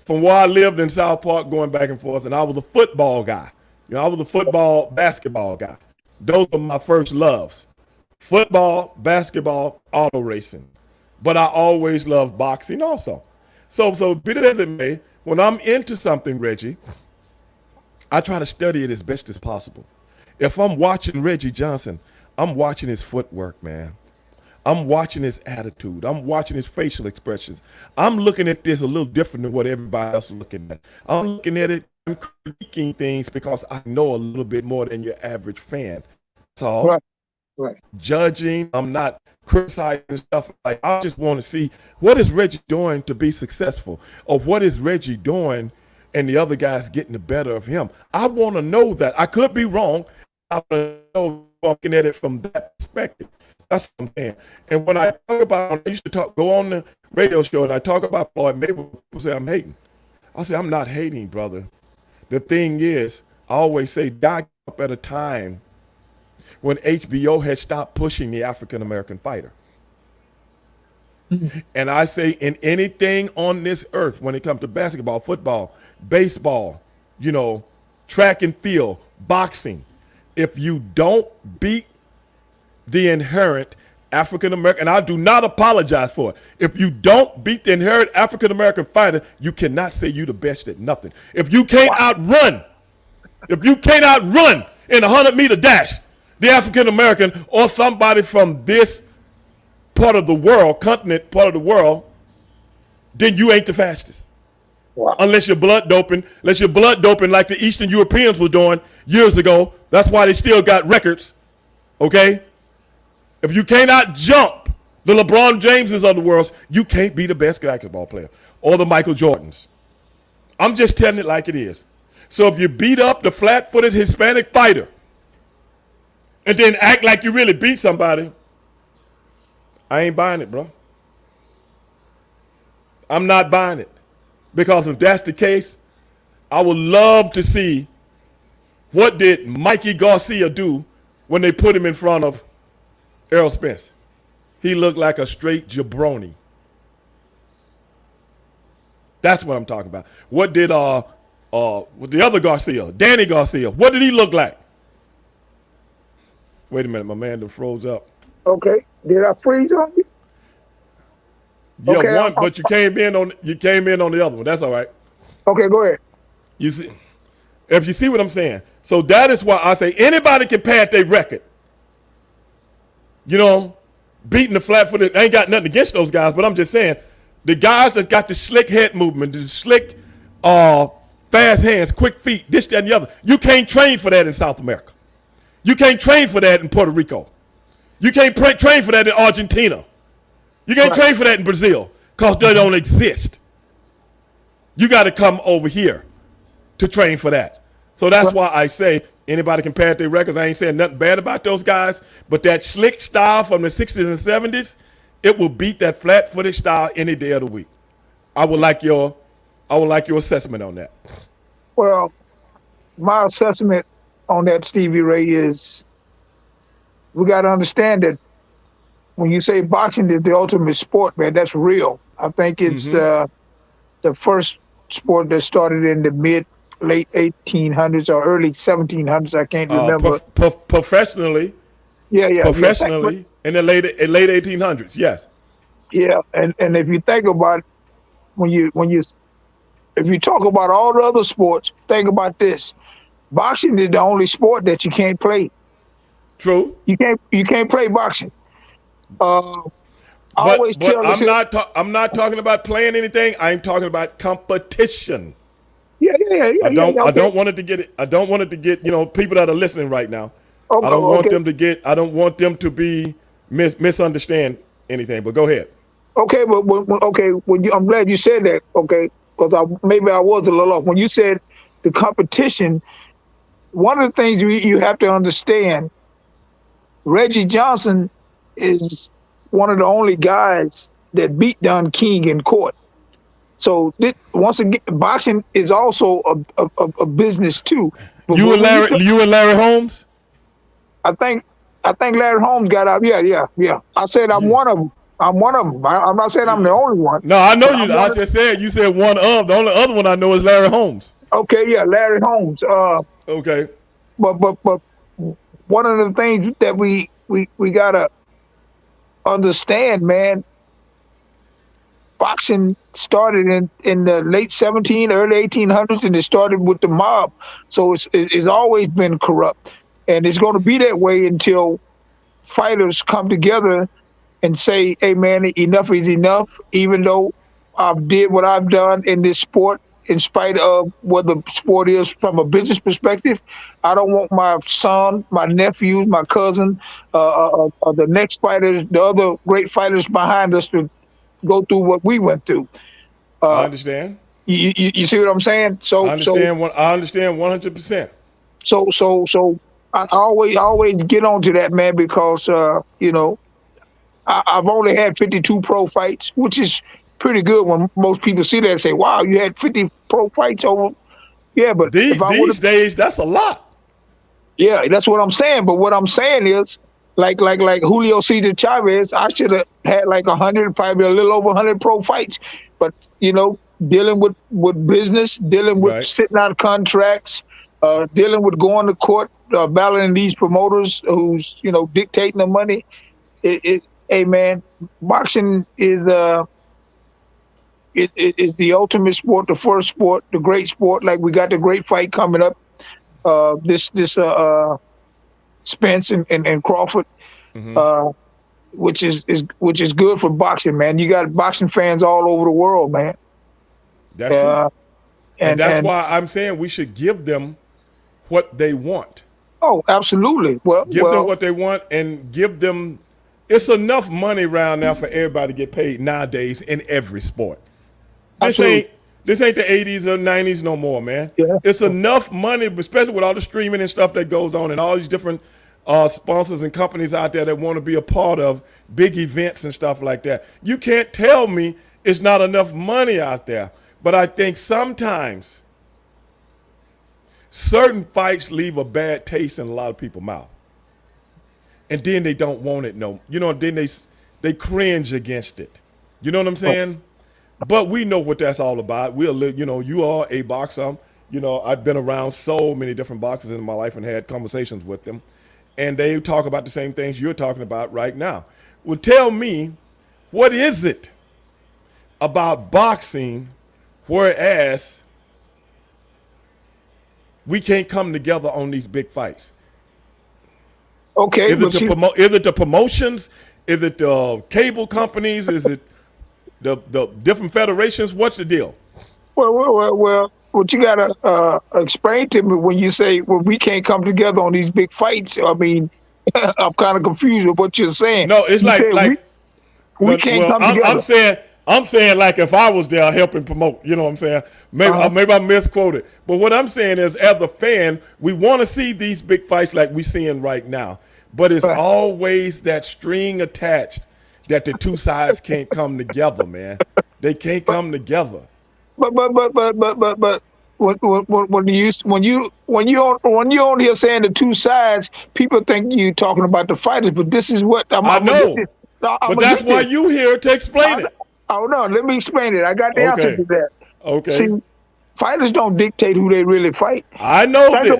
from where I lived in South Park, going back and forth, and I was a football guy. I was a football, basketball guy. Those were my first loves. Football, basketball, auto racing. But I always loved boxing also. So be that as it may, when I'm into something, Reggie, I try to study it as best as possible. If I'm watching Reggie Johnson, I'm watching his footwork, man. I'm watching his attitude. I'm watching his facial expressions. I'm looking at this a little different than what everybody else is looking at. I'm looking at it, I'm critiquing things because I know a little bit more than your average fan. That's all. Right. Right. Judging, I'm not criticizing stuff. Like, I just want to see what is Reggie doing to be successful, or what is Reggie doing and the other guys getting the better of him. I want to know that. I could be wrong. I want to know, looking at it from that perspective. That's what I'm saying. And when I talk about, I used to go on the radio show and I talk about Floyd Mayweather, people say I'm hating. I say I'm not hating, brother. The thing is, I always say, die up at a time when HBO had stopped pushing the African American fighter. And I say, in anything on this earth, when it comes to basketball, football, baseball, track and field, boxing, if you don't beat the inherent African American, and I do not apologize for it. If you don't beat the inherent African American fighter, you cannot say you the best at nothing. If you can't outrun in a 100-meter dash, the African American or somebody from this part of the world, continent part of the world, then you ain't the fastest. Wow. Unless you're blood doping like the Eastern Europeans were doing years ago. That's why they still got records. Okay? If you cannot jump the LeBron Jameses of the world, you can't be the best basketball player or the Michael Jordans. I'm just telling it like it is. So if you beat up the flat-footed Hispanic fighter and then act like you really beat somebody, I ain't buying it, bro. I'm not buying it. Because if that's the case, I would love to see what did Mikey Garcia do when they put him in front of Errol Spence. He looked like a straight jabroni. That's what I'm talking about. What did the other Garcia, Danny Garcia, what did he look like? Wait a minute, my man froze up. Okay. Did I freeze on you? Yeah, Okay, one, but you came in on the other one. That's all right. okay. Go ahead. You see, if you see what I'm saying. So that is why I say anybody can pad their record. You know, beating the flat-footed. I ain't got nothing against those guys, but I'm just saying the guys that got the slick head movement, the slick, fast hands, quick feet, this, that, and the other. You can't train for that in South America. You can't train for that in Puerto Rico. You can't train for that in Argentina. You can't train for that in Brazil because they don't exist. You got to come over here to train for that. So that's why I say anybody can pad their records. I ain't saying nothing bad about those guys, but that slick style from the 60s and 70s, it will beat that flat-footed style any day of the week. I would like your assessment on that. Well, my assessment on that, Stevie Ray, is we got to understand that when you say boxing is the ultimate sport, man, that's real. I think it's the first sport that started in the late 1800s or early 1700s. I can't remember. Professionally, professionally, in the late 1800s, yes. Yeah, and if you think about it, if you talk about all the other sports, think about this: boxing is the only sport that you can't play. True. You can't play boxing. But I'm not talking about playing anything. I'm talking about competition. Yeah. I don't want it to get. I don't want it to get. People that are listening right now. Okay, I don't want them to get. I don't want them to be misunderstand anything. But go ahead. Okay, but I'm glad you said that. Okay, because maybe I was a little off when you said the competition. One of the things you have to understand, Reggie Johnson is one of the only guys that beat Don King in court. So once again, boxing is also a business too. But you and Larry Holmes? I think Larry Holmes got out. Yeah. I said I'm one of them. I'm not saying I'm the only one. No, I know you. I just said you said one of. The only other one I know is Larry Holmes. Okay, yeah, Larry Holmes. Okay. But one of the things that we gotta understand, man, boxing started in the late 1700s, early 1800s, and it started with the mob. So it's always been corrupt, and it's going to be that way until fighters come together and say, "Hey, man, enough is enough." Even though I've did what I've done in this sport, in spite of what the sport is from a business perspective, I don't want my son, my nephews, my cousin, the next fighters, the other great fighters behind us to go through what we went through. I understand. You see what I'm saying? I understand 100%. So I always get onto that, man, because I've only had 52 pro fights, which is pretty good when most people see that and say, "Wow, you had 50 pro fights over." Yeah, but these days, that's a lot. Yeah, that's what I'm saying. But what I'm saying is, like Julio Cesar Chavez, I should have had like 100, probably a little over 100 pro fights. But dealing with business, dealing with sitting out contracts, dealing with going to court, battling these promoters who's dictating the money. Hey man, boxing is the ultimate sport, the first sport, the great sport. Like we got the great fight coming up. This Spence and Crawford, which is good for boxing, man. You got boxing fans all over the world, man. That's true. And that's why I'm saying we should give them what they want. Oh, absolutely. Give them what they want and give them. It's enough money around now for everybody to get paid nowadays in every sport. This ain't the 80s or 90s no more, man. Yeah. It's enough money, especially with all the streaming and stuff that goes on and all these different sponsors and companies out there that want to be a part of big events and stuff like that. You can't tell me it's not enough money out there. But I think sometimes certain fights leave a bad taste in a lot of people's mouth. And then they don't want it then they cringe against it. You know what I'm saying? But we know what that's all about. You are a boxer. I've been around so many different boxers in my life and had conversations with them. And they talk about the same things you're talking about right now. Well, tell me, what is it about boxing, whereas we can't come together on these big fights? Okay, Is it is it the promotions? Is it the cable companies? Is it the different federations? What's the deal? well, what you gotta explain to me when you say, well, we can't come together on these big fights. I mean, I'm kind of confused with what you're saying. No, it's You said we can't come I'm together. saying like if I was there helping promote, you know what I'm saying? Maybe I misquoted, but what I'm saying is, as a fan, we want to see these big fights like we're seeing right now, but it's Right. always that string attached that the two sides can't come together, man. They can't come together. But when you on here saying the two sides, people think you talking about the fighters. But this is what I I'm gonna get know, this. but that's why you here to explain it. Oh no, let me explain it. I got the answer Okay. to that. Okay. See, fighters don't dictate who they really fight. I know Think this.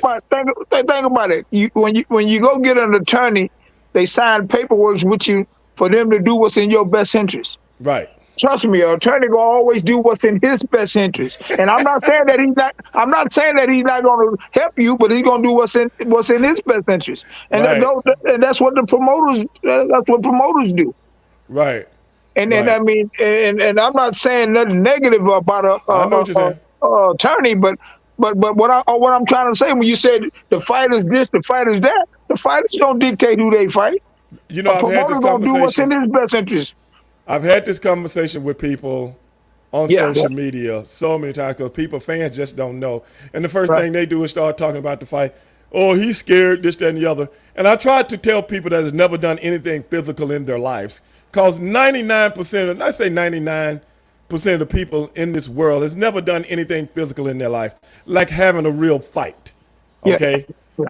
about it. When you go get an attorney, they sign paperwork with you for them to do what's in your best interest. Right. Trust me, an attorney gonna always do what's in his best interest. And I'm not saying that he's not. I'm not saying that he's not going to help you, but he's gonna do what's in his best interest. And Right. and that's what the promoters. That's what promoters do. Right. And Right. I mean, and I'm not saying nothing negative about I know what you're saying. a attorney, but what I'm trying to say, when you said the fighters this, the fighters that, the fighters don't dictate who they fight. You know, A I've had this promoter gonna do what's in conversation. his best interest. I've had this conversation with people on Yeah. social media so many times because fans just don't know. And the first Right. thing they do is start talking about the fight. Oh, he's scared, this, that, and the other. And I try to tell people that has never done anything physical in their lives, because 99%, and I say 99% of the people in this world has never done anything physical in their life, like having a real fight. Yeah. Okay?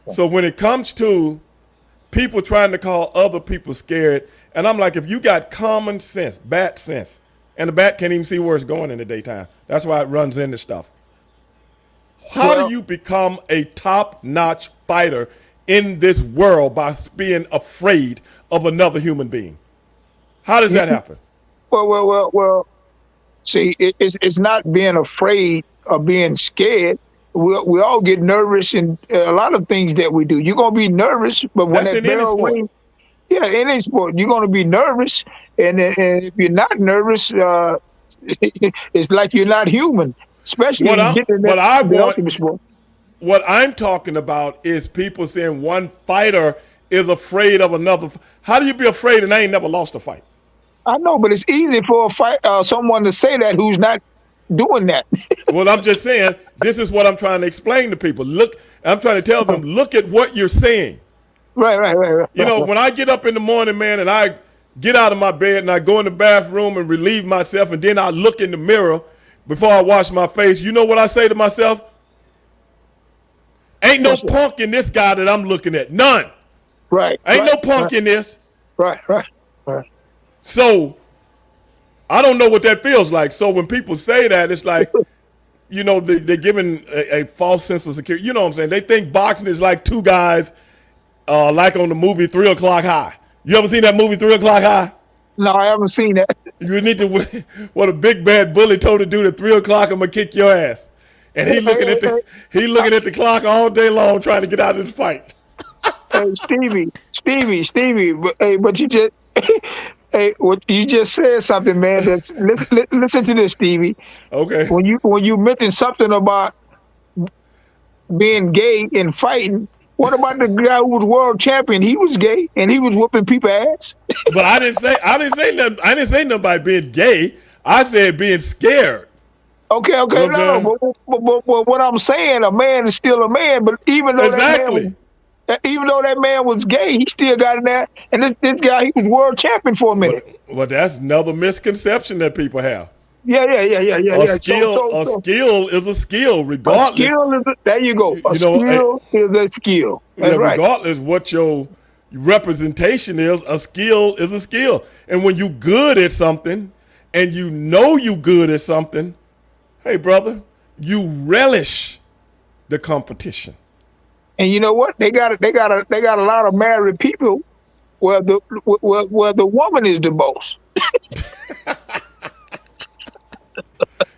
So when it comes to people trying to call other people scared, and I'm like, if you got common sense, bat sense, and the bat can't even see where it's going in the daytime. That's why it runs into stuff. How Well- do you become a top-notch fighter in this world by being afraid of another human being? How does that happen? Well. See, it's not being afraid or being scared. We all get nervous in a lot of things that we do. You're gonna be nervous, but when That's that in any bell sport. rings, yeah, in any sport, you're gonna be nervous. And if you're not nervous, it's like you're not human. Especially What when I- you get in what I the want- ultimate sport. What I'm talking about is people saying one fighter is afraid of another. How do you be afraid and I ain't never lost a fight? I know, but it's easy for someone to say that who's not doing that. Well, I'm just saying, this is what I'm trying to explain to people. Look, I'm trying to tell them, look at what you're saying. Right. You know, when I get up in the morning, man, and I get out of my bed and I go in the bathroom and relieve myself, and then I look in the mirror before I wash my face, you know what I say to myself? Ain't no punk in this guy that I'm looking at. None. Right. Ain't no punk in this. Right. So I don't know what that feels like. So when people say that, it's like, you know, they're giving a false sense of security. You know what I'm saying? They think boxing is like two guys, like on the movie 3 O'Clock High. You ever seen that movie 3 O'Clock High? No, I haven't seen that. You need to. What a big bad bully told the dude at 3 o'clock, I'm gonna kick your ass, and he looking at the clock all day long trying to get out of the fight. Hey, Stevie, but you just, hey, what you just said something, man. Listen to this, Stevie. Okay. When you mentioned something about being gay and fighting, what about the guy who was world champion? He was gay and he was whooping people's ass. But I didn't say nothing. I didn't say nothing about being gay. I said being scared. Okay, no, but what I'm saying, a man is still a man. But even though that man was gay, he still got in there. And this guy, he was world champion for a minute. Well, that's another misconception that people have. Yeah. A skill is a skill, regardless. A skill is there you go. Skill is a skill. That's right. Regardless what your representation is a skill. And when you good at something, and you know you good at something, hey brother, you relish the competition. And you know what? They got a lot of married people where the woman is the boss.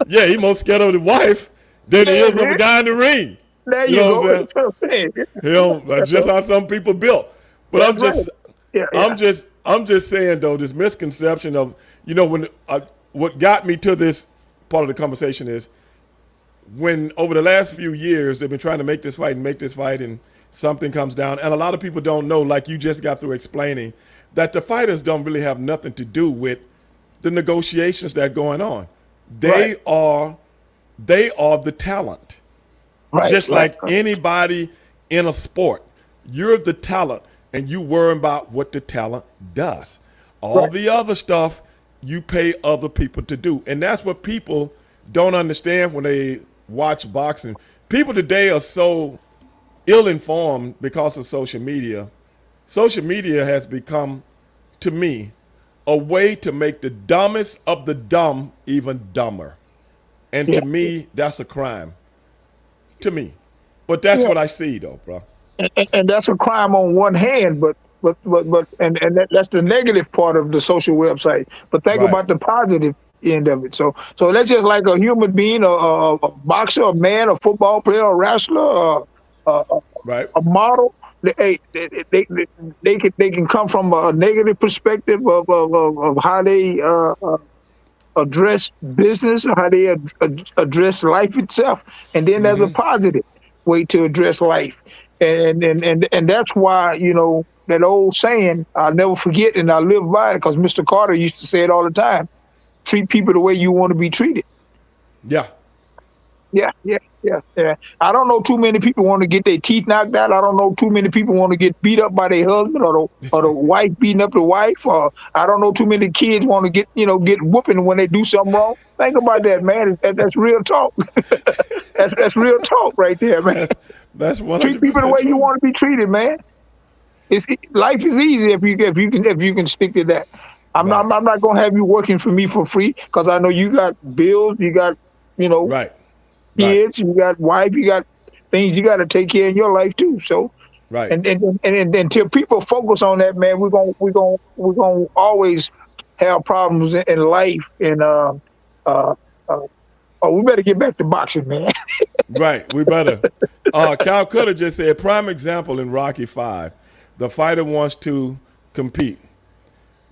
Yeah, he more scared of the wife than he Yeah, is of a man. guy in the ring. There You you know what go. I'm saying? That's what I'm saying. You know, that's just how some people built. But That's right. Yeah, yeah. I'm just saying though, this misconception of, when what got me to this part of the conversation is when over the last few years they've been trying to make this fight and make this fight, and something comes down, and a lot of people don't know, like you just got through explaining, that the fighters don't really have nothing to do with the negotiations that are going on. They Right. are the talent. Right. Just Right. like anybody in a sport, you're the talent and you worry about what the talent does. All Right. the other stuff you pay other people to do. And that's what people don't understand when they watch boxing. People today are so ill informed because of social media. Social media has become, to me, a way to make the dumbest of the dumb even dumber. And to Yeah. me, that's a crime. To me. But that's Yeah. what I see though, bro. And that's a crime on one hand, that's the negative part of the social website. But think Right. about the positive end of it. So that's just like a human being, a boxer, a man, a football player, a wrestler, a, Right. a model. They can come from a negative perspective of how they address business, how they address life itself, and then there's a positive way to address life, and that's why that old saying I'll never forget and I live by it because Mr. Carter used to say it all the time: treat people the way you want to be treated. Yeah. Yeah, yeah, yeah, yeah. I don't know too many people want to get their teeth knocked out. I don't know too many people want to get beat up by their husband or the wife beating up the wife. Or I don't know too many kids want to get whooping when they do something wrong. Think about that, man. That's real talk. That's real talk right there, man. That's Treat people the 100% way you true. want to be treated, man. Life is easy if you can stick to that. Right. I'm not gonna have you working for me for free because I know you got bills, you got you know Right. Right. kids, you got wife, you got things you got to take care of in your life too. So, Right. and until people focus on that, man, we're gonna always have problems in life. And uh, uh oh, we better get back to boxing, man. Right. We better. Cal Cutter just said, prime example in Rocky 5. The fighter wants to compete,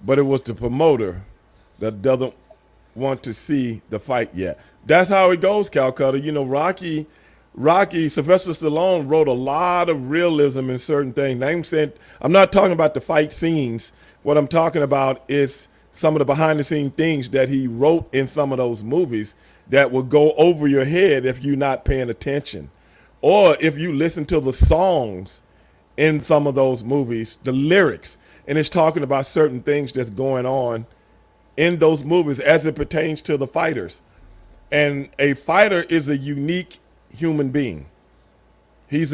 but it was the promoter that doesn't want to see the fight yet. That's how it goes, Calcutta. Rocky, Sylvester Stallone wrote a lot of realism in certain things. I'm not talking about the fight scenes. What I'm talking about is some of the behind the scene things that he wrote in some of those movies that will go over your head if you're not paying attention. Or if you listen to the songs in some of those movies, the lyrics, and it's talking about certain things that's going on in those movies as it pertains to the fighters. And a fighter is a unique human being. He's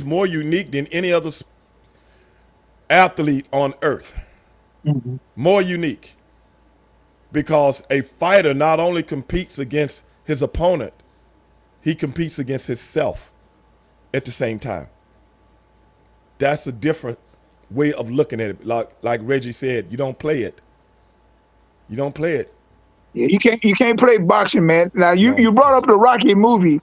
more unique than any other athlete on earth. Mhm. More unique. Because a fighter not only competes against his opponent, he competes against himself at the same time. That's a different way of looking at it. Like Reggie said, you don't play it. You don't play it. Yeah, you can't play boxing, man. Now you No. you brought up the Rocky movie,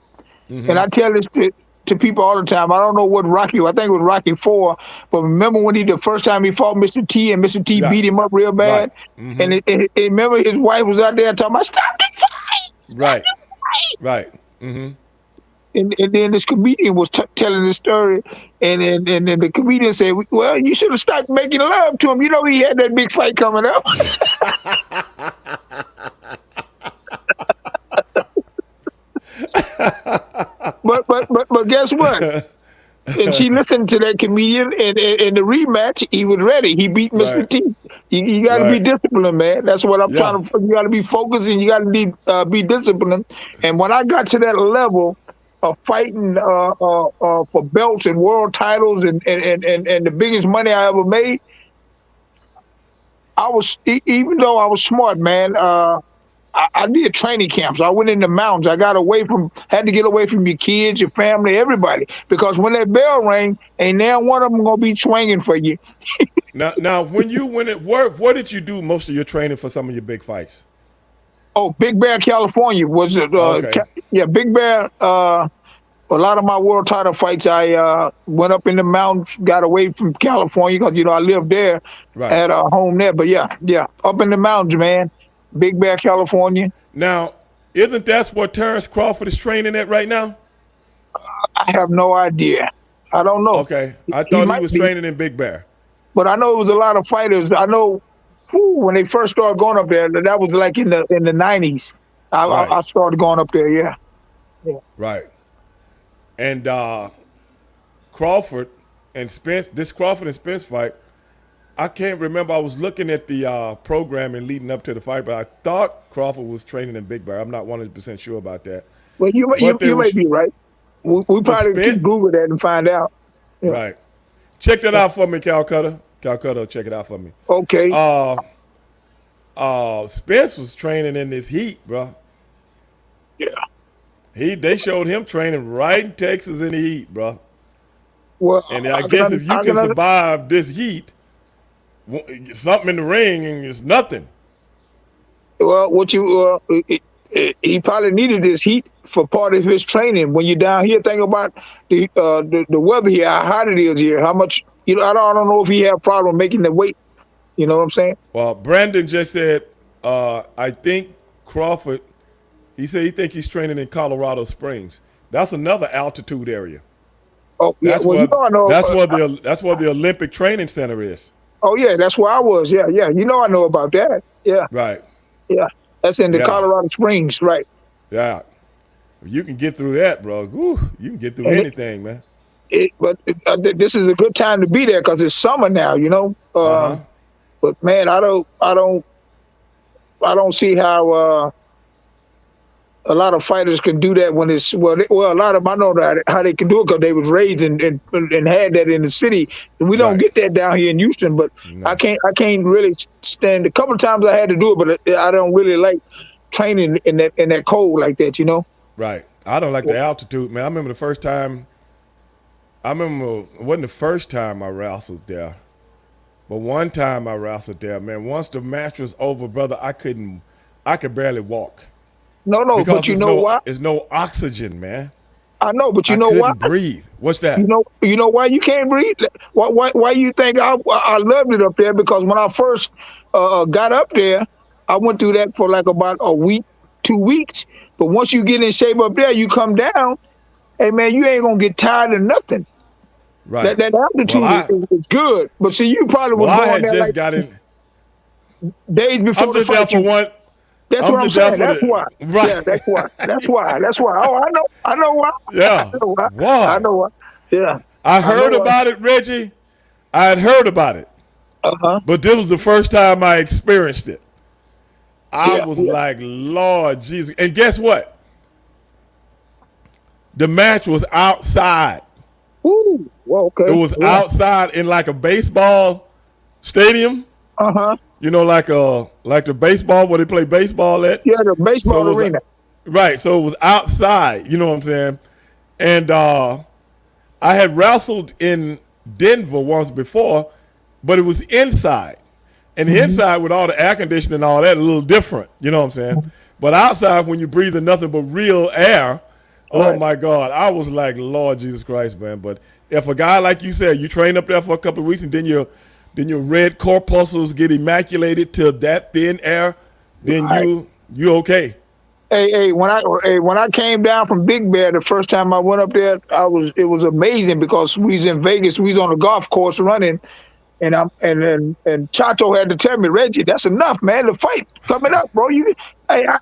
and I tell this to people all the time. I don't know what Rocky. I think it was Rocky 4. But remember when the first time he fought Mr. T and Mr. T Yeah. beat him up real Right. bad, and remember his wife was out there talking about stop the fight, stop Right. the fight. Right. And then this comedian was telling the story, and then the comedian said, "Well, you should have stopped making love to him. You know he had that big fight coming up." but guess what? And she listened to that comedian, and in the rematch, he was ready. He beat Mr. Right. T. You got to be Right. disciplined, man. That's what I'm Yeah. trying to. You got to be focused, and you got to be disciplined. And when I got to that level of fighting for belts and world titles and the biggest money I ever made, even though I was smart, man. I did training camps. I went in the mountains. Had to get away from your kids, your family, everybody. Because when that bell rang, ain't now one of them gonna be swinging for you. Now, when you went it, where did you do most of your training for some of your big fights? Oh, Big Bear, California was it? Okay. Yeah, Big Bear. A lot of my world title fights, I went up in the mountains, got away from California because I lived there, Right. had a home there. But yeah, up in the mountains, man. Big Bear, California. Now, isn't that what Terrence Crawford is training at right now? I have no idea. I don't know. Okay. I He thought he might was be, training in Big Bear. but I know it was a lot of fighters. I know when they first started going up there, that was like in the 90s. Right. I started going up there. Yeah. Right. And Crawford and Spence, this Crawford and Spence fight, I can't remember. I was looking at the programming leading up to the fight, but I thought Crawford was training in Big Bear. I'm not 100% sure about that. Well, But there you may was, be right. We but probably Spence, keep Google that and find out. Yeah. right. Check that out for me, Calcutta. Calcutta, check it out for me. Okay. Uh, Spence was training in this heat, bro. Yeah. They showed him training right in Texas in the heat, bro. Well, And I guess if you can survive this heat, something in the ring is nothing. well, what you he probably needed this heat for part of his training. When you're down here, think about the weather here, how hot it is here, how much I don't know if he had a problem making the weight. You know what I'm saying? Well, Brandon just said, I think Crawford, he said he think he's training in Colorado Springs. That's another altitude area. Oh yeah. That's Well, where I know. that's where the Olympic Training Center is. Oh yeah, that's where I was. Yeah. I know about that. Yeah. Right. Yeah. That's in the Yeah. Colorado Springs, right? Yeah. You can get through that, bro. Woo, you can get through And anything, man. this is a good time to be there because it's summer now. Uh-huh. But man, I don't see how a lot of fighters can do that when it's a lot of them, I know that how they can do it because they was raised and had that in the city. We don't Right. get that down here in Houston, but No. I can't really stand. A couple of times I had to do it, but I don't really like training in that cold like that. Right. I don't like the altitude, man. I remember it wasn't the first time I wrestled there. But one time I wrestled there, man. Once the match was over, brother, I could barely walk. No, Because but you know what? There's no oxygen, man. I know, but you I know couldn't what? breathe. What's that? You know why you can't breathe? Why you think I loved it up there? Because when I first got up there, I went through that for like about a week, 2 weeks. But once you get in shape up there, you come down. Hey man, you ain't gonna get tired of nothing. Right. That altitude is good. But see, you probably was I going had there just like got in. days before I'm the just there fight. for one. That's I'm what I'm just there saying. for That's the- why. Right. Yeah, that's why. That's why. Oh, I know why. Yeah. I know why. Wow. I know why. Yeah. I heard know why. about it, Reggie. I had heard about it. Uh-huh. But this was the first time I experienced it. I Yeah, was yeah. like, Lord Jesus. And guess what? The match was outside. Ooh. Well, okay. It was Yeah. outside in like a baseball stadium. Uh-huh. Like the baseball where they play baseball at. Yeah, the baseball So it was arena. Right. So it was outside. You know what I'm saying? And I had wrestled in Denver once before, but it was inside. And the inside with all the air conditioning and all that, a little different. You know what I'm saying? But outside, when you're breathing nothing but real air, oh Right. my God, I was like, Lord Jesus Christ, man. But if a guy like you said, you train up there for a couple of weeks and then your red corpuscles get immaculated to that thin air, then Right. you okay. Hey, when I came down from Big Bear the first time I went up there, it was amazing because we was in Vegas, we was on a golf course running, and Chato had to tell me, Reggie, that's enough, man. The fight coming up, bro. I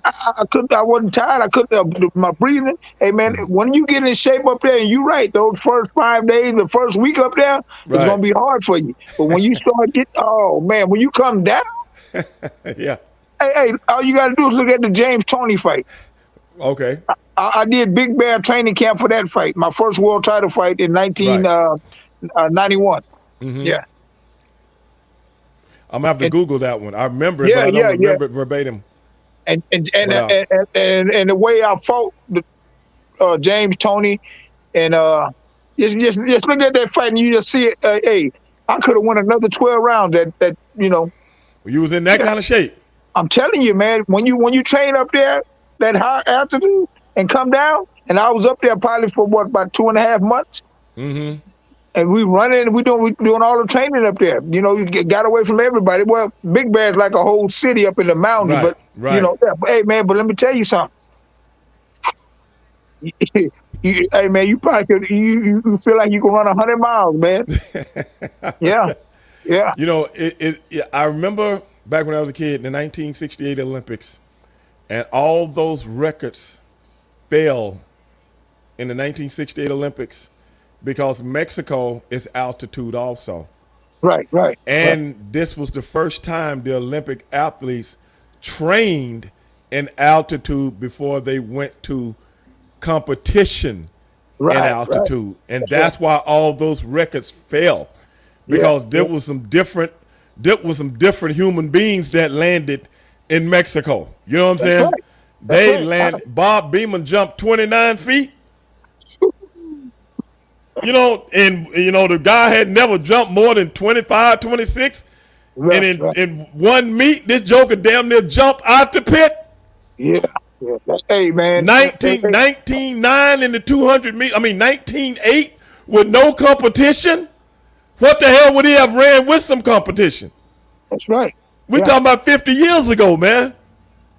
couldn't. I wasn't tired. I couldn't. My breathing. Hey, man, when you get in shape up there, and you're right, those first 5 days, the first week up there, Right. it's gonna be hard for you. But when you start oh man, when you come down, Yeah. hey, all you gotta do is look at the James Toney fight. Okay. I did Big Bear training camp for that fight, my first world title fight in 1991. Yeah. I'm gonna have to Google that one. I remember it, Yeah, but I don't yeah, remember it verbatim. And Wow. the way I fought James Toney, and just look at that fight and you just see it. Hey, I could have won another 12 rounds. You was in that kind of shape. I'm telling you, man, when you train up there, that high altitude and come down, and I was up there probably for what, about 2.5 months, Mm-hmm. and we running, we doing all the training up there. You got away from everybody. Well, Big Bear's like a whole city up in the mountains, Right, but right. yeah, but, hey man, but let me tell you something. Hey man, you probably could, you feel like you can run 100 miles, man. Yeah, yeah, I remember back when I was a kid in the 1968 Olympics, and all those records fell in the 1968 Olympics because Mexico is altitude also. right, right, right, And this was the first time the Olympic athletes trained in altitude before they went to competition in right, right. altitude. And That's right. that's why all those records fell. Yeah, Because yeah, there was some different human beings that landed in Mexico. You know what I'm that's saying? right. That's They right. land Bob Beamon jumped 29 feet. And the guy had never jumped more than 25, 26. And Right, in, right. in one meet, this joker damn near jumped out the pit. Yeah, yeah. Hey man, hey, 19 9 in the 200 meter. I mean, 19 8 with no competition. What the hell would he have ran with some competition? that's right. We're Yeah, talking about 50 years ago, man.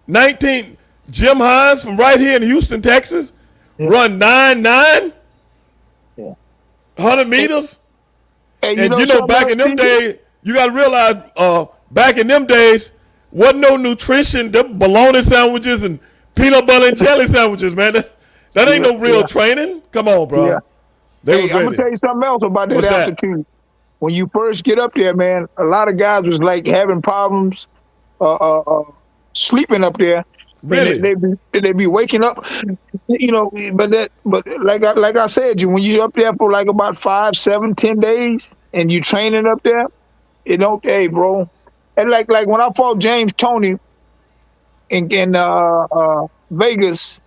19 Jim Hines from right here in Houston, Texas, yeah, run 9 9 yeah. 100 Hey, meters. hey, you And know something back else, in them Stevie? days, you got to realize, back in them days, wasn't no nutrition. The bologna sandwiches and peanut butter and jelly sandwiches, man. That ain't Yeah, no real yeah, training. Come on, yeah. bro. They Hey, was I'm gonna ready. tell you something else about that What's that? altitude. When you first get up there, man, a lot of guys was like having problems uh, uh, uh sleeping up there, and they, Really? they be they be waking up, but like I said, when you up there for like about 5, 7, 10 days, and you training up there, it don't, hey, bro. And like when I fought James Tony in Vegas,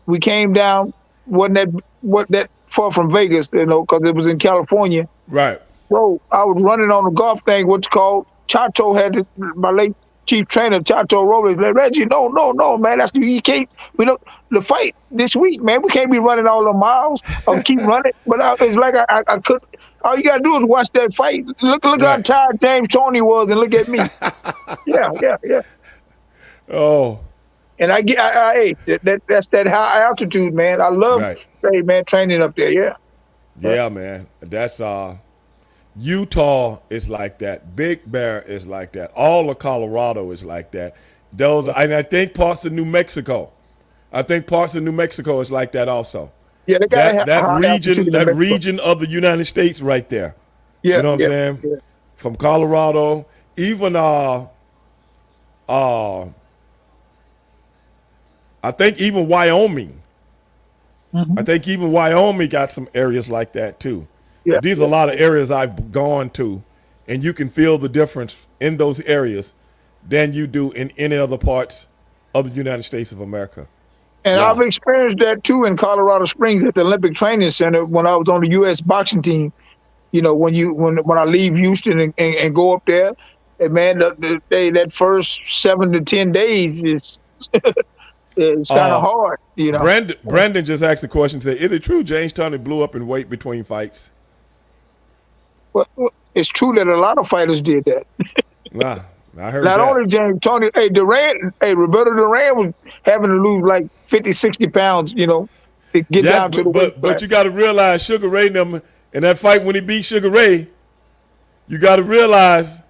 we came down. Wasn't that far from Vegas, because it was in California. Right. Bro, I was running on the golf thing, what's called Chacho had my late chief trainer Chacho Robles like, Reggie, no, no, no, man, you can't. We don't the fight this week, man. We can't be running all the miles or keep running. But it's like I could. All you gotta do is watch that fight. Look how Right. tired James Tony was, and look at me. Yeah, yeah, yeah. Oh, And hey, that's that high altitude, man. I love, right. hey, man, training up there. Yeah, yeah, Yeah, man. That's Utah is like that. Big Bear is like that. All of Colorado is like that. And I think parts of New Mexico. I think parts of New Mexico is like that also. yeah. They gotta That have that high altitude region, in New that Mexico. region of the United States right there. You Yeah, know what I'm yeah, saying? yeah. From Colorado, even uh I think even Wyoming. I Mhm. think even Wyoming got some areas like that too. Yeah, But these are a yeah. lot of areas I've gone to, and you can feel the difference in those areas than you do in any other parts of the United States of America. And Yeah. I've experienced that too in Colorado Springs at the Olympic Training Center when I was on the U.S. boxing team. When I leave Houston and go up there, and man, that first 7 to 10 days is kind of Uh, hard. Brandon just asked a question. Said, "Is it true James Toney blew up in weight between fights?" Well, it's true that a lot of fighters did that. Nah, I heard Not that. only James Tony, Roberto Duran was having to lose like 50, 60 pounds, to get Yeah, down to the weight but class. you got to realize Sugar Ray them in that fight when he beat Sugar Ray. You got to realize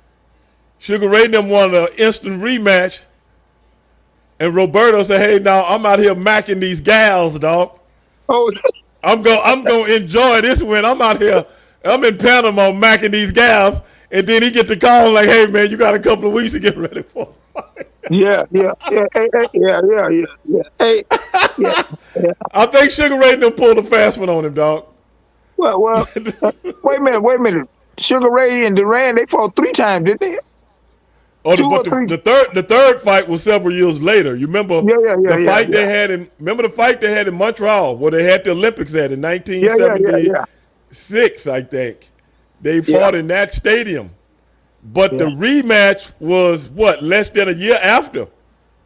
Sugar Ray them won an instant rematch. And Roberto said, "Hey, now I'm out here macking these gals, dog. Oh, I'm gonna enjoy this win. I'm out here. I'm in Panama macking these gals." And then he get the call like, "Hey, man, you got a couple of weeks to get ready for a fight." yeah, yeah, yeah, yeah. Hey, yeah, yeah. I think Sugar Ray them pulled a fast one on him, dog. Well, wait a minute. Sugar Ray and Duran, they fought 3 times, didn't they? Oh, Two but or three. the third fight was several years later. You remember Yeah, yeah, yeah, the yeah, fight yeah, they had in Montreal where they had the Olympics at in yeah, yeah, yeah, 1976, I think. They yeah, fought in that stadium. But the rematch was what, less than a year after.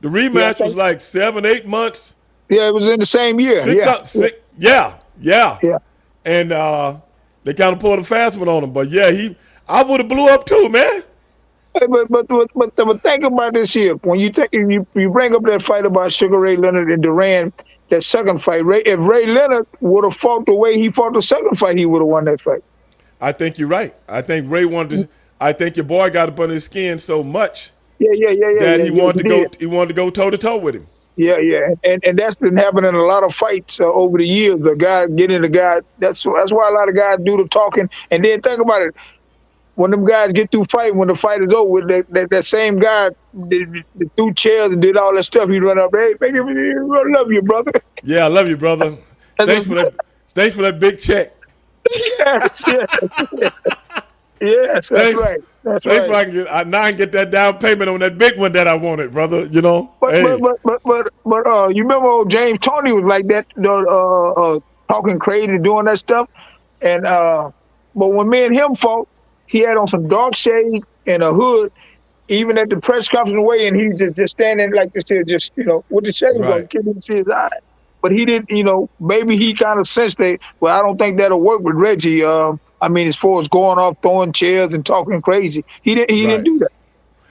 The rematch was like 7, 8 months. Yeah, it was in the same year. Yeah. And they kind of pulled a fast one on him. But yeah, I would have blew up too, man. Hey, but think about this here. When you bring up that fight about Sugar Ray Leonard and Duran, that second fight, if Ray Leonard would have fought the way he fought the second fight, he would have won that fight. I think you're right. I think Ray wanted to. I think your boy got up under his skin so much that he wanted to go toe to toe with him. Yeah, and that's been happening in a lot of fights over the years. A guy getting a guy. That's why a lot of guys do the talking. And then think about it. When them guys get through fighting, when the fight is over, that same guy threw chairs and did all that stuff. He run up, hey, I love you, brother. Yeah, I love you, brother. Thanks for that big check. Yes, that's right. That's thanks right. for now I can get that down payment on that big one that I wanted, brother. You know. But you remember old James Tony was like that, talking crazy, doing that stuff, and but when me and him fought, he had on some dark shades and a hood, even at the press conference away, and he just standing like this here, just with the shades on, can't even see his eye. But he didn't, maybe he kind of sensed that. Well, I don't think that'll work with Reggie. I mean, as far as going off, throwing chairs and talking crazy, he didn't do that.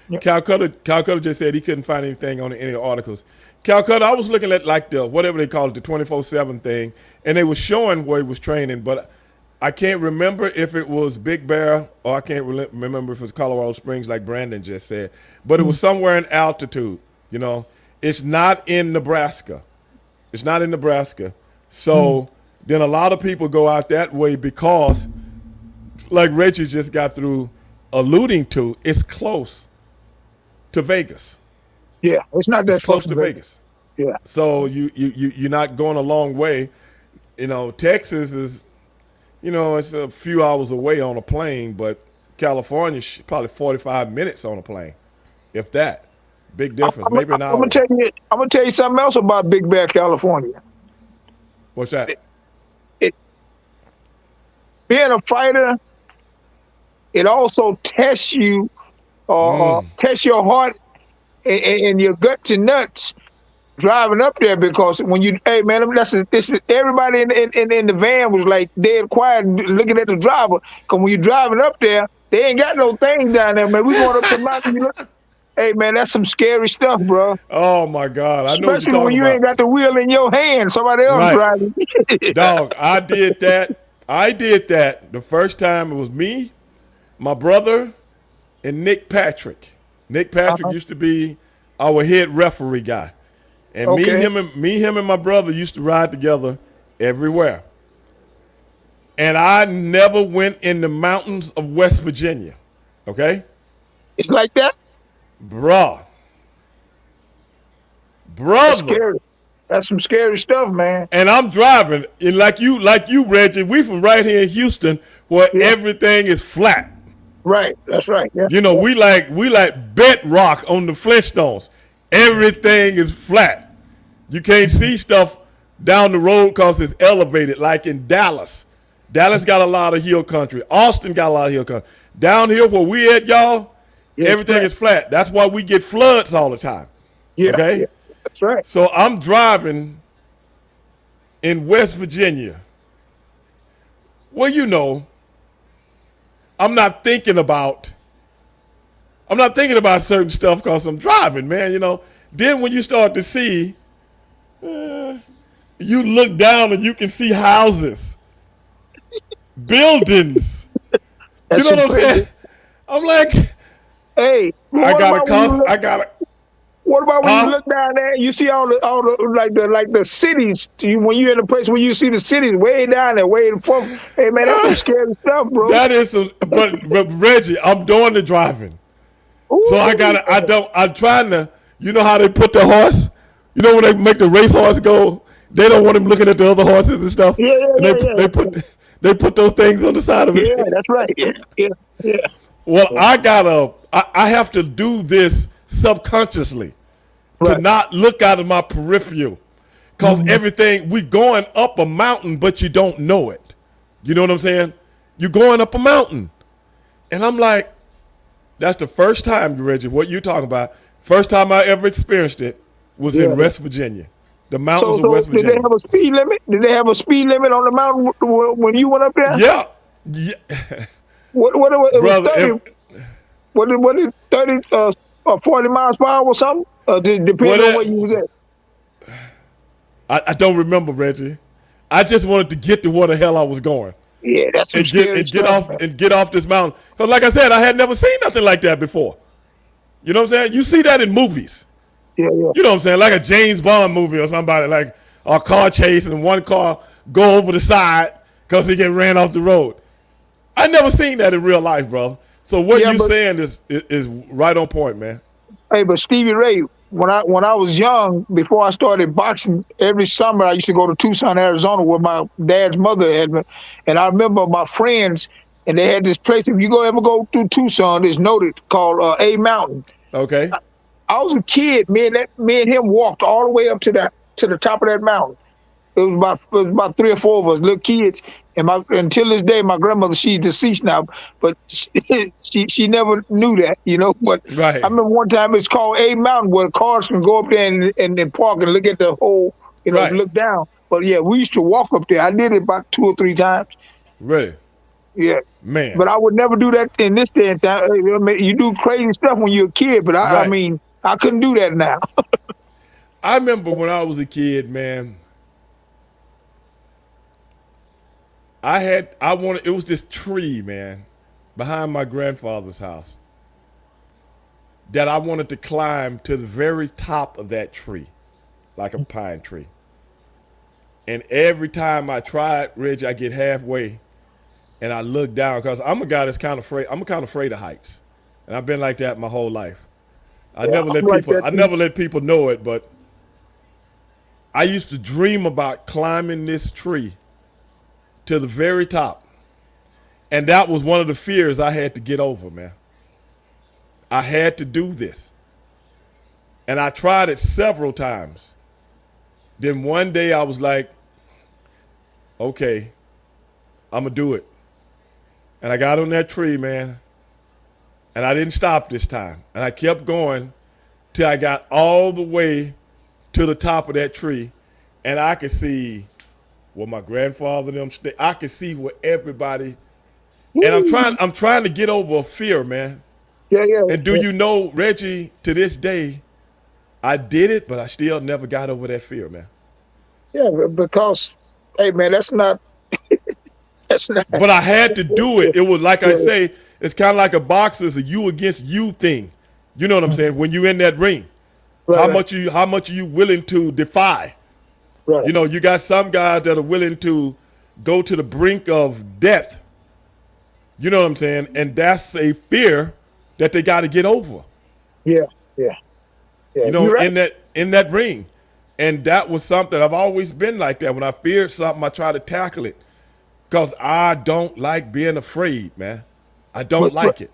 Yeah. Calcutta just said he couldn't find anything on any articles. Calcutta, I was looking at like the whatever they call it, the 24/7 thing, and they were showing where he was training, but I can't remember if it was Big Bear or I can't remember if it was Colorado Springs, like Brandon just said. But it was somewhere in altitude. It's not in Nebraska. It's not in Nebraska. So then a lot of people go out that way because, like Reggie just got through alluding to, it's close to Vegas. Yeah, it's not that close to Vegas. Yeah. So you're not going a long way. Texas is, it's a few hours away on a plane, but California probably 45 minutes on a plane, if that. Big difference. Maybe an hour. I'm gonna tell you something else about Big Bear, California. What's that? Being a fighter, it also tests you, tests your heart and your guts and nuts driving up there, because when hey man, everybody in the van was like dead quiet looking at the driver, because when you're driving up there, they ain't got no things down there, man. We going up the mountain, hey man, that's some scary stuff, bro. Oh my God, I know what you're talking about. Especially when you ain't got the wheel in your hand, somebody else driving. Dog, I did that. The first time it was me, my brother, and Nick Patrick. Nick Patrick used to be our head referee guy, and me, him, and my brother used to ride together everywhere. And I never went in the mountains of West Virginia. Okay, it's like that. Brother. That's scary. That's some scary stuff, man. And I'm driving, and like you, Reggie, we from right here in Houston, where everything is flat. Right, that's right. Yeah. We like bedrock on the Flintstones. Everything is flat. You can't see stuff down the road because it's elevated, like in Dallas. Dallas got a lot of hill country. Austin got a lot of hill country. Down here where we at, y'all, everything is flat. That's why we get floods all the time. Yeah, okay? Yeah, that's right. So I'm driving in West Virginia. Well, I'm not thinking about certain stuff because I'm driving, man. Then when you start to see, you look down and you can see houses, buildings. You know what I'm saying? I'm like, hey, I got it. What about when you look down there and you see all the the cities? When you're in a place where you see the cities way down there, way in front. Hey man, that's some scary stuff, bro. That is but Reggie, I'm doing the driving. Ooh, so I'm trying to, how they put the horse? When they make the race horse go, they don't want him looking at the other horses and stuff. They put those things on the side of his head. Yeah, that's right. Yeah. Well, I have to do this subconsciously to not look out of my peripheral, because everything, we going up a mountain, but you don't know it. You know what I'm saying? You're going up a mountain, and I'm like, That's the first time, Reggie, what you talking about. First time I ever experienced it was in Yeah. West Virginia, the mountains So of West did they Virginia. have a speed limit? Did they have a speed limit on the mountain when you went up there? Yeah, yeah. What it was Brother. 30? What is 30 or 40 miles per hour or something? What Depending on where you was at. I don't remember, Reggie. I just wanted to get to where the hell I was going Yeah, that's some and get scary and get stuff, off man. and get off this mountain. Because, like I said, I had never seen nothing like that before. You know what I'm saying? You see that in movies. Yeah, yeah. You know what I'm saying? Like a James Bond movie or somebody, like a car chase and one car go over the side because he get ran off the road. I never seen that in real life, bro. So what Yeah, you but saying is right on point, man. hey, but Stevie Ray, when I was young, before I started boxing, every summer I used to go to Tucson, Arizona, where my dad's mother had me, and I remember my friends, and they had this place. If you ever go through Tucson, it's noted called A Mountain. Okay. I was a kid. Me and him walked all the way up to the top of that mountain. It was about 3 or 4 of us, little kids. And until this day, my grandmother, she's deceased now, but she never knew that, you know. But I Right. remember one time it's called A Mountain where cars can go up there and park and look at the whole, Right. look down. But yeah, we used to walk up there. I did it about 2 or 3 times. Really. Yeah. Man. But I would never do that in this day and time. I mean, you do crazy stuff when you're a kid, but I Right. mean, I couldn't do that now. I remember when I was a kid, man. It was this tree, man, behind my grandfather's house that I wanted to climb to the very top of that tree, like a pine tree. And every time I tried, Reggie, I get halfway and I look down because I'm a guy that's kind of afraid. I'm kind of afraid of heights. And I've been like that my whole life. I Yeah, never I'm let like people that I too. never let people know it, but I used to dream about climbing this tree to the very top. And that was one of the fears I had to get over, man. I had to do this. And I tried it several times. Then one day I was like, okay, I'm going to do it. And I got on that tree, man. And I didn't stop this time. And I kept going till I got all the way to the top of that tree. And I could see where my grandfather and them stay. I could see where everybody. And I'm trying to get over a fear, man. Yeah, yeah. And do you know, Reggie, to this day, I did it, but I still never got over that fear, man. Yeah, because hey man, that's not But I had to do it. It was like I yeah, say, it's kind of like a boxer's a you against you thing. You know what I'm saying? When you in that ring, right, how much are you willing to defy? right. You know, you got some guys that are willing to go to the brink of death. You know what I'm saying? And that's a fear that they got to get over. Yeah, yeah, yeah. You know, You're right. in that ring. And that was something I've always been like that. When I feared something, I try to tackle it. Because I don't like being afraid, man. I don't But, but like it.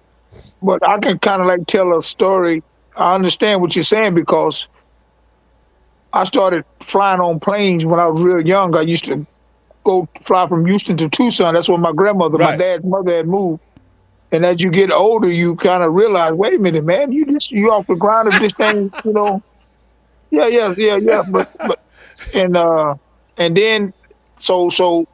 but I can kind of like tell a story. I understand what you're saying because I started flying on planes when I was real young. I used to go fly from Houston to Tucson. That's where my grandmother, my Right. dad's mother, had moved. And as you get older, you kind of realize, wait a minute, man, you off the ground if this thing, yeah, yeah, yeah, yeah. But and then so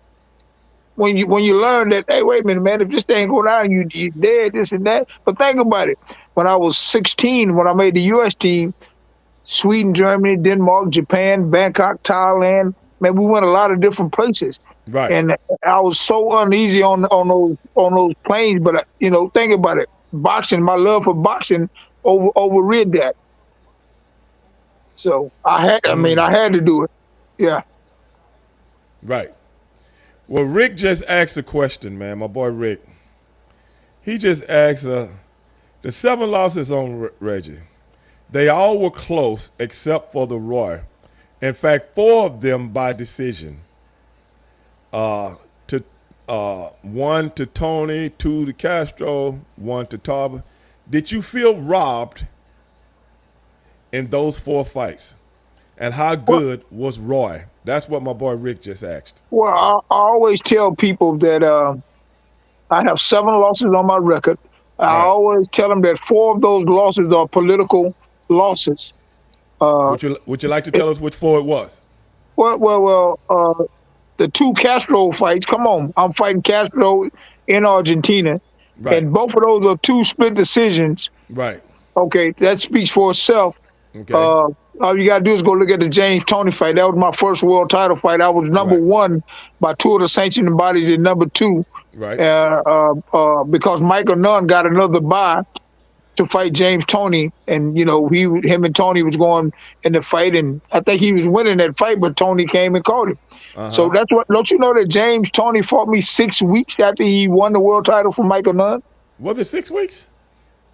when you learn that, hey, wait a minute, man, if this thing go down, you dead, this and that. But think about it. When I was 16, when I made the U.S. team, Sweden, Germany, Denmark, Japan, Bangkok, Thailand, man, we went a lot of different places. Right. And I was so uneasy on those planes. But think about it. Boxing, my love for boxing overrid that. So I had to do it. Yeah. Right. Well, Rick just asked a question, man. My boy Rick. He just asked the 7 losses on Reggie. They all were close except for the Roy. In fact, 4 of them by decision. To 1 to Tony, 2 to Castro, 1 to Tarver. Did you feel robbed in those 4 fights? And how good was Roy? That's what my boy Rick just asked. Well, I always tell people that I have 7 losses on my record. I Right. always tell them that 4 of those losses are political losses. Uh, Would you like to tell us which four it was? well, the 2 Castro fights. Come on, I'm fighting Castro in Argentina, Right. and both of those are 2 split decisions. Right. Okay, that speaks for itself. Okay. Uh, all you gotta do is go look at the James Toney fight. That was my first world title fight. I was number Right. 1 by 2 of the sanctioning bodies, and number 2 Right. because Michael Nunn got another bye to fight James Toney, and him and Tony was going in the fight, and I think he was winning that fight, but Tony came and caught him. So Uh-huh. that's what. Don't you know that James Toney fought me 6 weeks after he won the world title from Michael Nunn? Was it 6 weeks?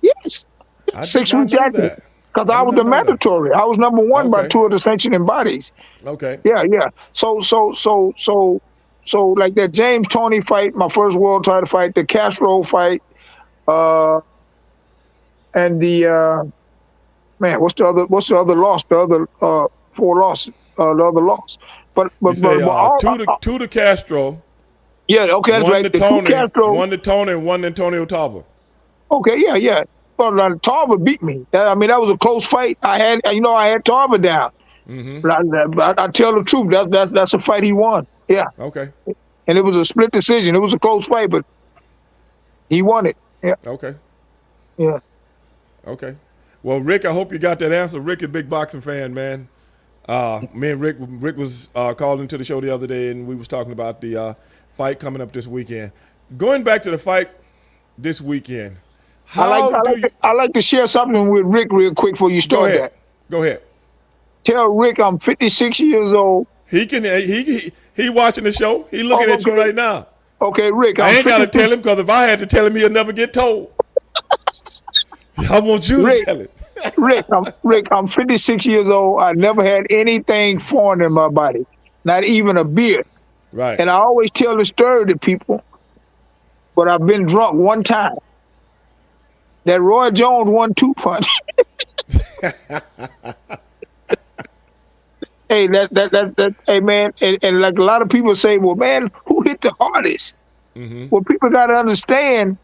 Yes, I did six not weeks know after. that. Because I I did was not the know that. mandatory. I was number 1 by Okay. 2 of the sanctioning bodies. Okay. Yeah. So like that James Toney fight, my first world title fight, the Castro fight, uh, and the man, what's the other loss? The other 4 losses. The other loss. But You but say but, but all, two to Castro, yeah, okay, that's one to right. The 2 Tony, Castro. and one to Antonio Tava. Okay, yeah. Well, Tarver beat me. I mean, that was a close fight. I had Tarver down. Mm-hmm. But I tell the truth. That's a fight he won. Yeah, Okay. and it was a split decision. It was a close fight, but he won it. Yeah, Okay. yeah. Okay. Well, Rick, I hope you got that answer. Rick is a big boxing fan, man. Me and Rick was called into the show the other day, and we was talking about the fight coming up this weekend. Going back to the fight this weekend, I like to share something with Rick real quick before you Go start ahead. that. Go ahead. Tell Rick I'm 56 years old. He watching the show. He looking at you okay. right now. Okay, Rick, I I'm ain't got to 56. tell him, because if I had to tell him, he'll never get told. I want you to Rick. tell him. Rick, I'm 56 years old. I never had anything foreign in my body, not even a beer. Right. And I always tell the story to people, but I've been drunk one time. That Roy Jones 1-2 punch. Hey, hey man, and like a lot of people say, well, man, who hit the hardest? Mm-hmm. Well, people got to understand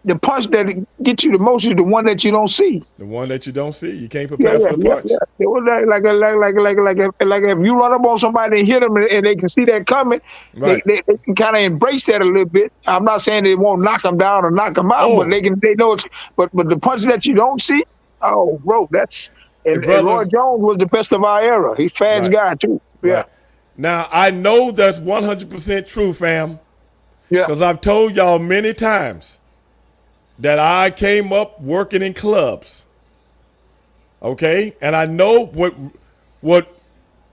the punch that gets you the most is the one that you don't see. The one that you don't see. You can't prepare for the punch. Yeah. It was like if you run up on somebody and hit them and they can see that coming, Right. they can kind of embrace that a little bit. I'm not saying they won't knock them down or knock them out, but they know it's. But the punch that you don't see, oh, bro, that's. And Roy Jones was the best of our era. He's a fast guy too. Yeah. Right. Now I know that's 100% true, fam. Yeah. Because I've told y'all many times that I came up working in clubs. Okay? And I know what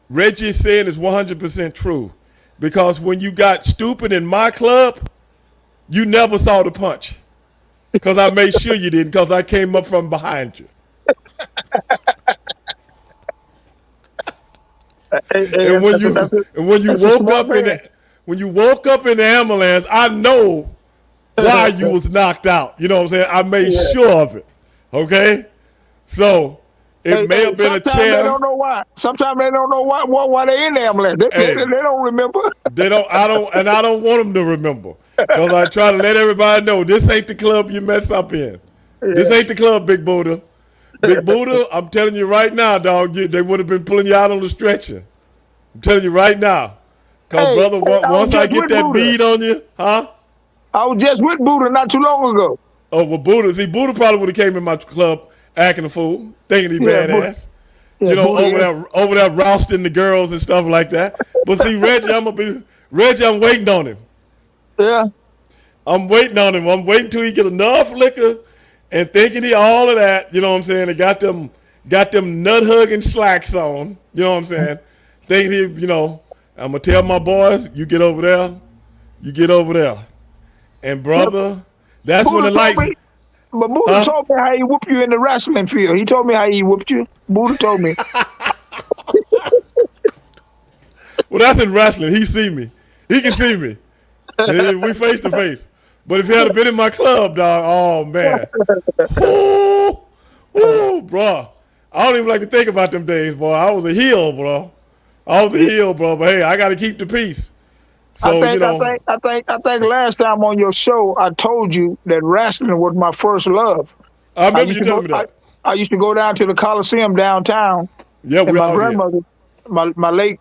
Reggie said is 100% true. Because when you got stupid in my club, you never saw the punch. Because I made sure you didn't, because I came up from behind you. And when you woke up in the ambulance, I know why you was knocked out. You know what I'm saying? I made sure of it. Okay? So it may have been a chair. Sometimes they don't know why. Sometimes they don't know why they're in the ambulance. They don't remember. They don't. I don't want them to remember, because I try to let everybody know this ain't the club you mess up in. Yeah. This ain't the club, Big Buddha. Big Buddha, I'm telling you right now, dog. They would have been pulling you out on the stretcher. I'm telling you right now, because brother, once I get that bead on you, huh? I was just with Buddha not too long ago. Oh, well, Buddha probably would have came in my club acting a fool, thinking he badass. You know, over there rousting the girls and stuff like that. But see, Reggie, I'm waiting on him. Yeah. I'm waiting on him. I'm waiting till he get enough liquor and thinking he all of that. You know what I'm saying? They got them nut hugging slacks on. You know what I'm saying? Thinking he, I'm gonna tell my boys, you get over there. You get over there. And brother, that's Buddha when the lights. But Buddha told me how he whooped you in the wrestling field. He told me how he whooped you. Buddha told me. Well, that's in wrestling. He see me. He can see me. We face to face. But if he had been in my club, dog, oh man. Ooh, bro. I don't even like to think about them days, boy. I was a heel, bro. But hey, I got to keep the peace. I So, you think I know, think I think I think last time on your show I told you that wrestling was my first love. I I remember used you to go telling me I, that. I used to go down to the Coliseum downtown, Yeah, and we my all did. grandmother, my late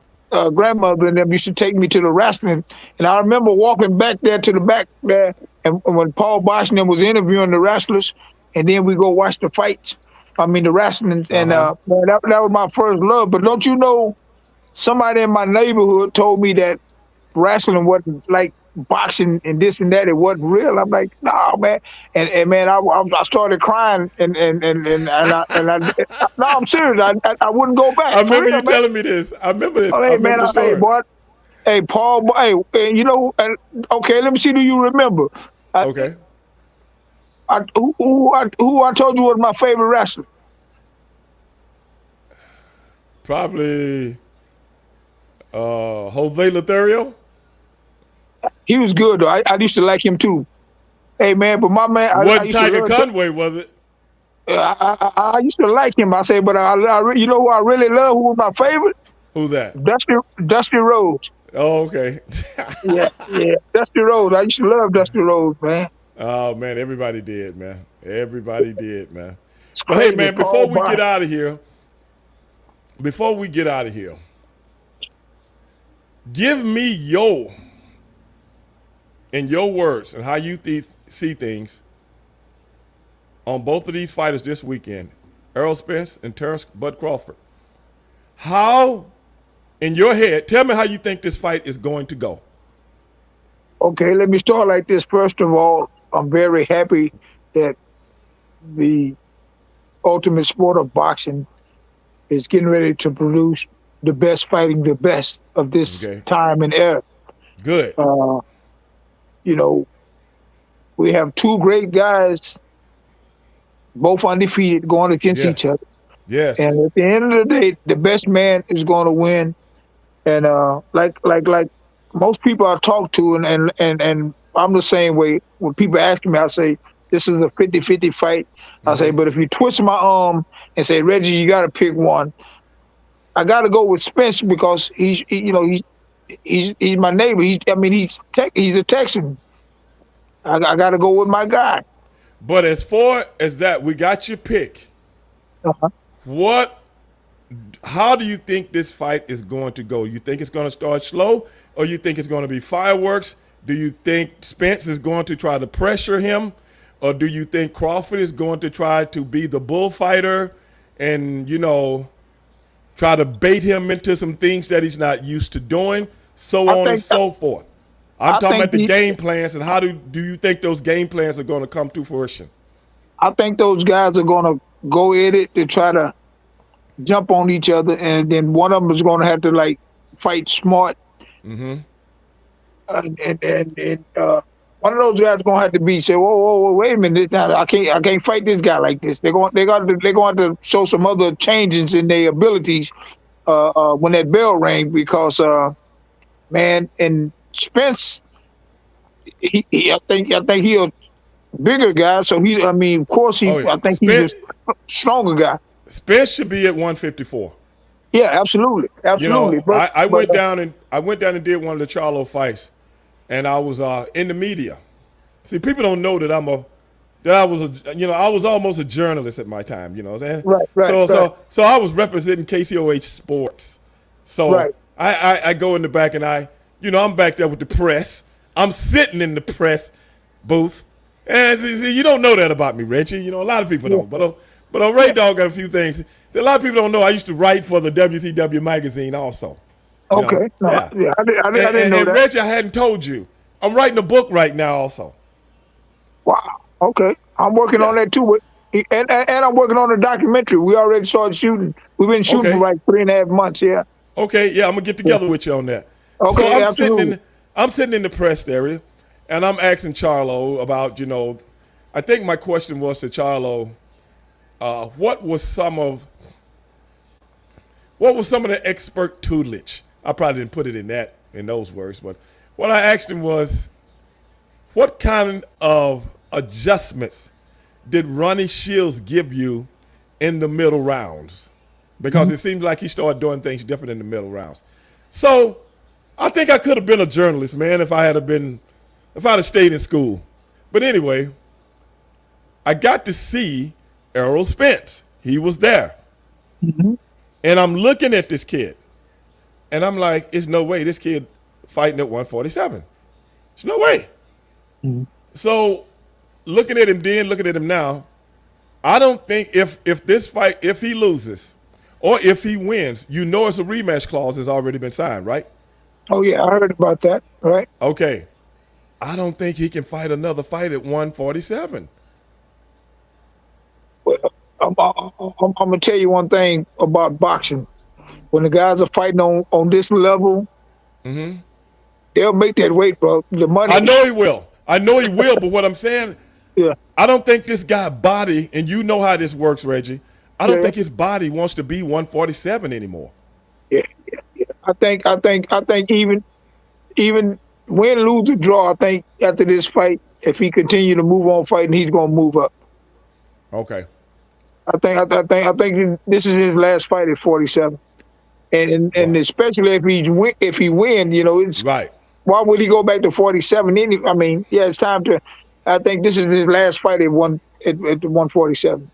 grandmother and them used to take me to the wrestling. And I remember walking back there to the back there, and when Paul Bosh and them was interviewing the wrestlers, and then we go watch the fights. I mean the wrestling, and Uh-huh. man, that was my first love. But don't you know, somebody in my neighborhood told me that wrestling wasn't like boxing and this and that. It wasn't real. I'm like, nah, man. And man, I started crying and I no, I'm serious. I wouldn't go I back for remember you real, man. telling me this. I remember this. Oh, I hey, man, remember the hey, story. boy, hey, Paul, hey, and you know, and, okay, let me see. Do you remember? I, Okay. who I told you was my favorite wrestler? Probably Jose Lothario. He was good though. I used to like him too. Hey, man, but my man, I Wasn't used to Tiger love. Conway, was it? I used to like him. I say, but you know who I really love? Who was my favorite? Who's that? Dusty Dusty Rhodes. Oh, okay. Yeah, yeah, Dusty Rhodes. I used to love Dusty Rhodes, man. Oh man, everybody did, man. Everybody did, man. It's But hey, crazy. man, Paul Bosh. before we get out of here, give me in your words and how you see things on both of these fighters this weekend, Errol Spence and Terrence Bud Crawford. How, in your head, tell me how you think this fight is going to go. Okay, let me start like this. First of all, I'm very happy that the ultimate sport of boxing is getting ready to produce the best fighting the best of this Okay, time and era. good. Uh, you know, we have two great guys, both undefeated, going against each Yes, other. yes. And at the end of the day, the best man is going to win. And like most people I talk to, and I'm the same way. When people ask me, I say this is a 50-50 fight. I say, but if you twist my arm and say, Reggie, you got to pick one, I got to go with Spence because he's my neighbor. He's a Texan. I got to go with my guy. But as far as that, we got your pick. Uh-huh. What? How do you think this fight is going to go? You think it's going to start slow, or you think it's going to be fireworks? Do you think Spence is going to try to pressure him, or do you think Crawford is going to try to be the bullfighter and try to bait him into some things that he's not used to doing, so I on and think so forth? I'm I talking think about the game plans, and how do you think those game plans are going to come to fruition? I think those guys are going to go at it to try to jump on each other, and then one of them is going to have to like fight smart, and one of those guys is going to have to be say, whoa, wait a minute, now, I can't fight this guy like this. They're going to show some other changes in their abilities when that bell rang because man, and Spence, I think he's a bigger guy, so of course Oh yeah, I think he's a stronger guy. Spence should be at 154. Yeah, absolutely, absolutely. I But went down and did one of the Charlo fights, and I was in the media. See, people don't know that I was almost a journalist at my time. So I was representing KCOH Sports. So right. I go in the back and I'm back there with the press. I'm sitting in the press booth, and see, you don't know that about me, Reggie. A lot of people don't, but on Ray Dog got a few things. See, a lot of people don't know I used to write for the WCW magazine also. Okay. No, Yeah. I didn't know And that. Reggie, I hadn't told you. I'm writing a book right now also. Wow. Okay. I'm working on that too. And I'm working on a documentary. We already started shooting. We've been shooting for Okay. like 3.5 months. Yeah. Okay, yeah, I'm gonna get together with you on that. Okay, So absolutely. I'm sitting in the press area, and I'm asking Charlo about, I think my question was to Charlo, what was some of the expert tutelage? I probably didn't put it in those words, but what I asked him was, what kind of adjustments did Ronnie Shields give you in the middle rounds? Because it seems like he started doing things different in the middle rounds. So I think I could have been a journalist, man, if I'd have stayed in school. But anyway, I got to see Errol Spence. He was there. Mm-hmm. And I'm looking at this kid. And I'm like, there's no way this kid fighting at 147. There's no way. Mm-hmm. So looking at him then, looking at him now, I don't think if this fight, if he loses or if he wins, it's a rematch clause has already been signed, right? Oh yeah, I heard about that. Right. Okay. I don't think he can fight another fight at 147. Well, I'm gonna tell you one thing about boxing. When the guys are fighting on this level, they'll make that weight, bro. The money. I know he will. But what I'm saying, Yeah. I don't think this guy's body, and you know how this works, Reggie. I don't think his body wants to be 147 anymore. Yeah. I think even win, lose, or draw. I think after this fight, if he continue to move on fighting, he's gonna move up. Okay. I think this is his last fight at 47, and especially if he win, it's Right. why would he go back to 47? I mean, yeah, it's time to. I think this is his last fight at 147.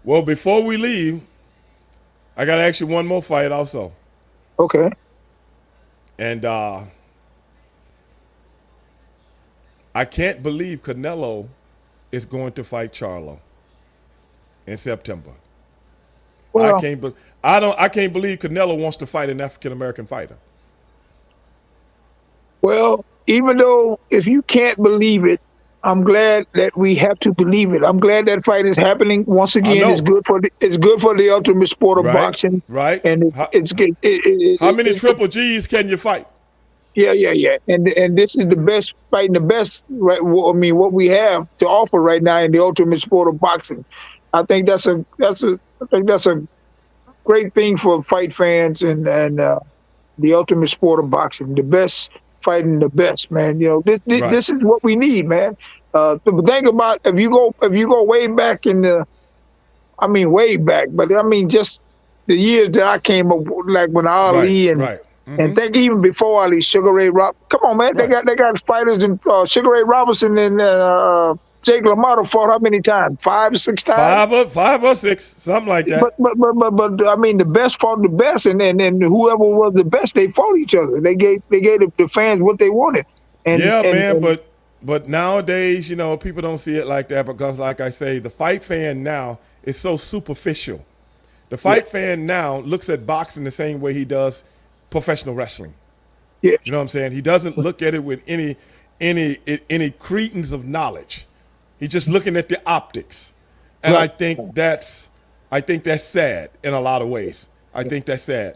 Well, before we leave, I got to ask you one more fight also. Okay. And I can't believe Canelo is going to fight Charlo in September. Well, I can't believe Canelo wants to fight an African American fighter. Well, even though if you can't believe it, I'm glad that we have to believe it. I'm glad that fight is happening once again. It's good for the ultimate sport of boxing. Right. And it's good. How many triple G's can you fight? Yeah. And this is the best fighting, the best. Right. I mean, what we have to offer right now in the ultimate sport of boxing. I think that's a great thing for fight fans and the ultimate sport of boxing. The best fighting the best, man. This is what we need, man. But think about if you go way back way back, but I mean just the years that I came up, like when Ali and think even before Ali, Sugar Ray Rob. Come on, man. They got fighters in Sugar Ray Robinson and Jake LaMotta fought how many times? 5 or 6 times? Five or six, something like that. But I mean, the best fought the best, and whoever was the best, they fought each other. They gave the fans what they wanted. But nowadays, people don't see it like that because, like I say, the fight fan now is so superficial. The fight fan now looks at boxing the same way he does professional wrestling. Yeah. You know what I'm saying? He doesn't look at it with any credence of knowledge. He's just looking at the optics, and I think that's sad in a lot of ways. I think that's sad.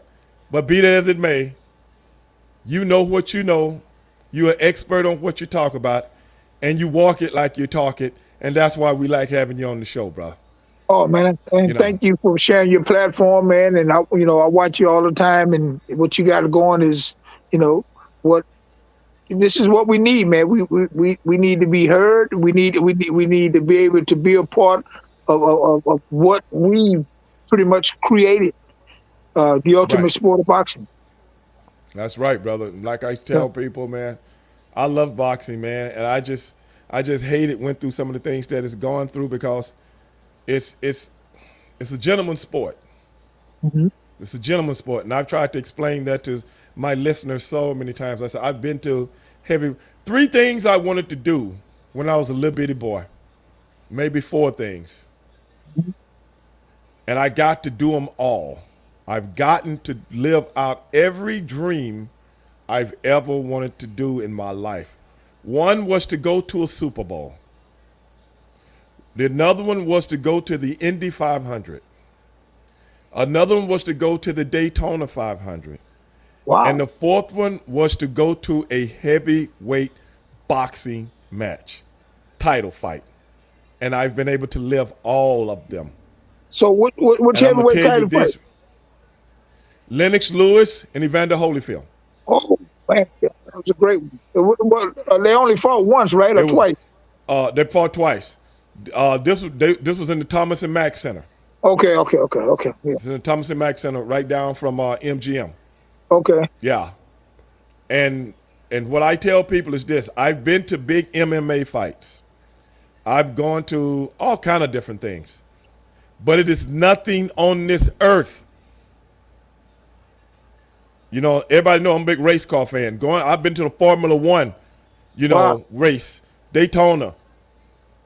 But be that as it may, you know what you know. You're an expert on what you talk about, and you walk it like you talk it, and that's why we like having you on the show, bro. Oh man, and thank you for sharing your platform, man. And I watch you all the time, and what you got going is, what. This is what we need, man. We need to be heard. We need to be able to be a part of what we pretty much created, the ultimate sport of boxing. That's right, brother. Like I tell people, man, I love boxing, man, and I just hate it. Went through some of the things that it's gone through because it's a gentleman's sport. Mm-hmm. It's a gentleman's sport, and I've tried to explain that to my listeners so many times. I said I've been to 3 things I wanted to do when I was a little bitty boy, maybe 4 things, and I got to do them all. I've gotten to live out every dream I've ever wanted to do in my life. One was to go to a Super Bowl. Another one was to go to the Indy 500. Another one was to go to the Daytona 500. Wow. And the 4th one was to go to a heavyweight boxing match, title fight. And I've been able to live all of them. So which heavyweight title fight? Lennox Lewis and Evander Holyfield. Oh man, that was a great one. They only fought once, right, or twice? They fought twice. This was in the Thomas and Mack Center. Okay. Yeah. It's in the Thomas and Mack Center, right down from MGM. Okay. Yeah. And what I tell people is this: I've been to big MMA fights. I've gone to all kind of different things, but it is nothing on this earth. You know, everybody know I'm a big race car fan. I've been to the Formula One, Wow. race, Daytona,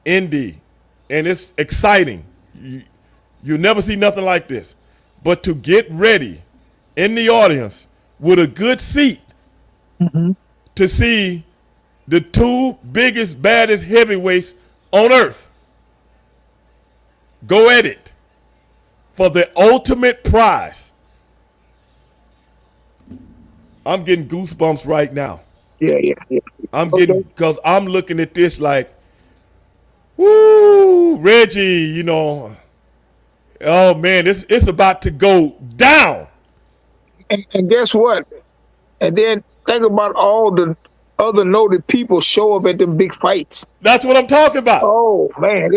Indy, and it's exciting. You never see nothing like this. But to get ready in the audience with a good seat to see the two biggest, baddest heavyweights on earth go at it for the ultimate prize. I'm getting goosebumps right now. Yeah. I'm getting, because I'm looking at this like, woo, Reggie, oh man, it's about to go down. And guess what? And then think about all the other noted people show up at them big fights. That's what I'm talking about. Oh man,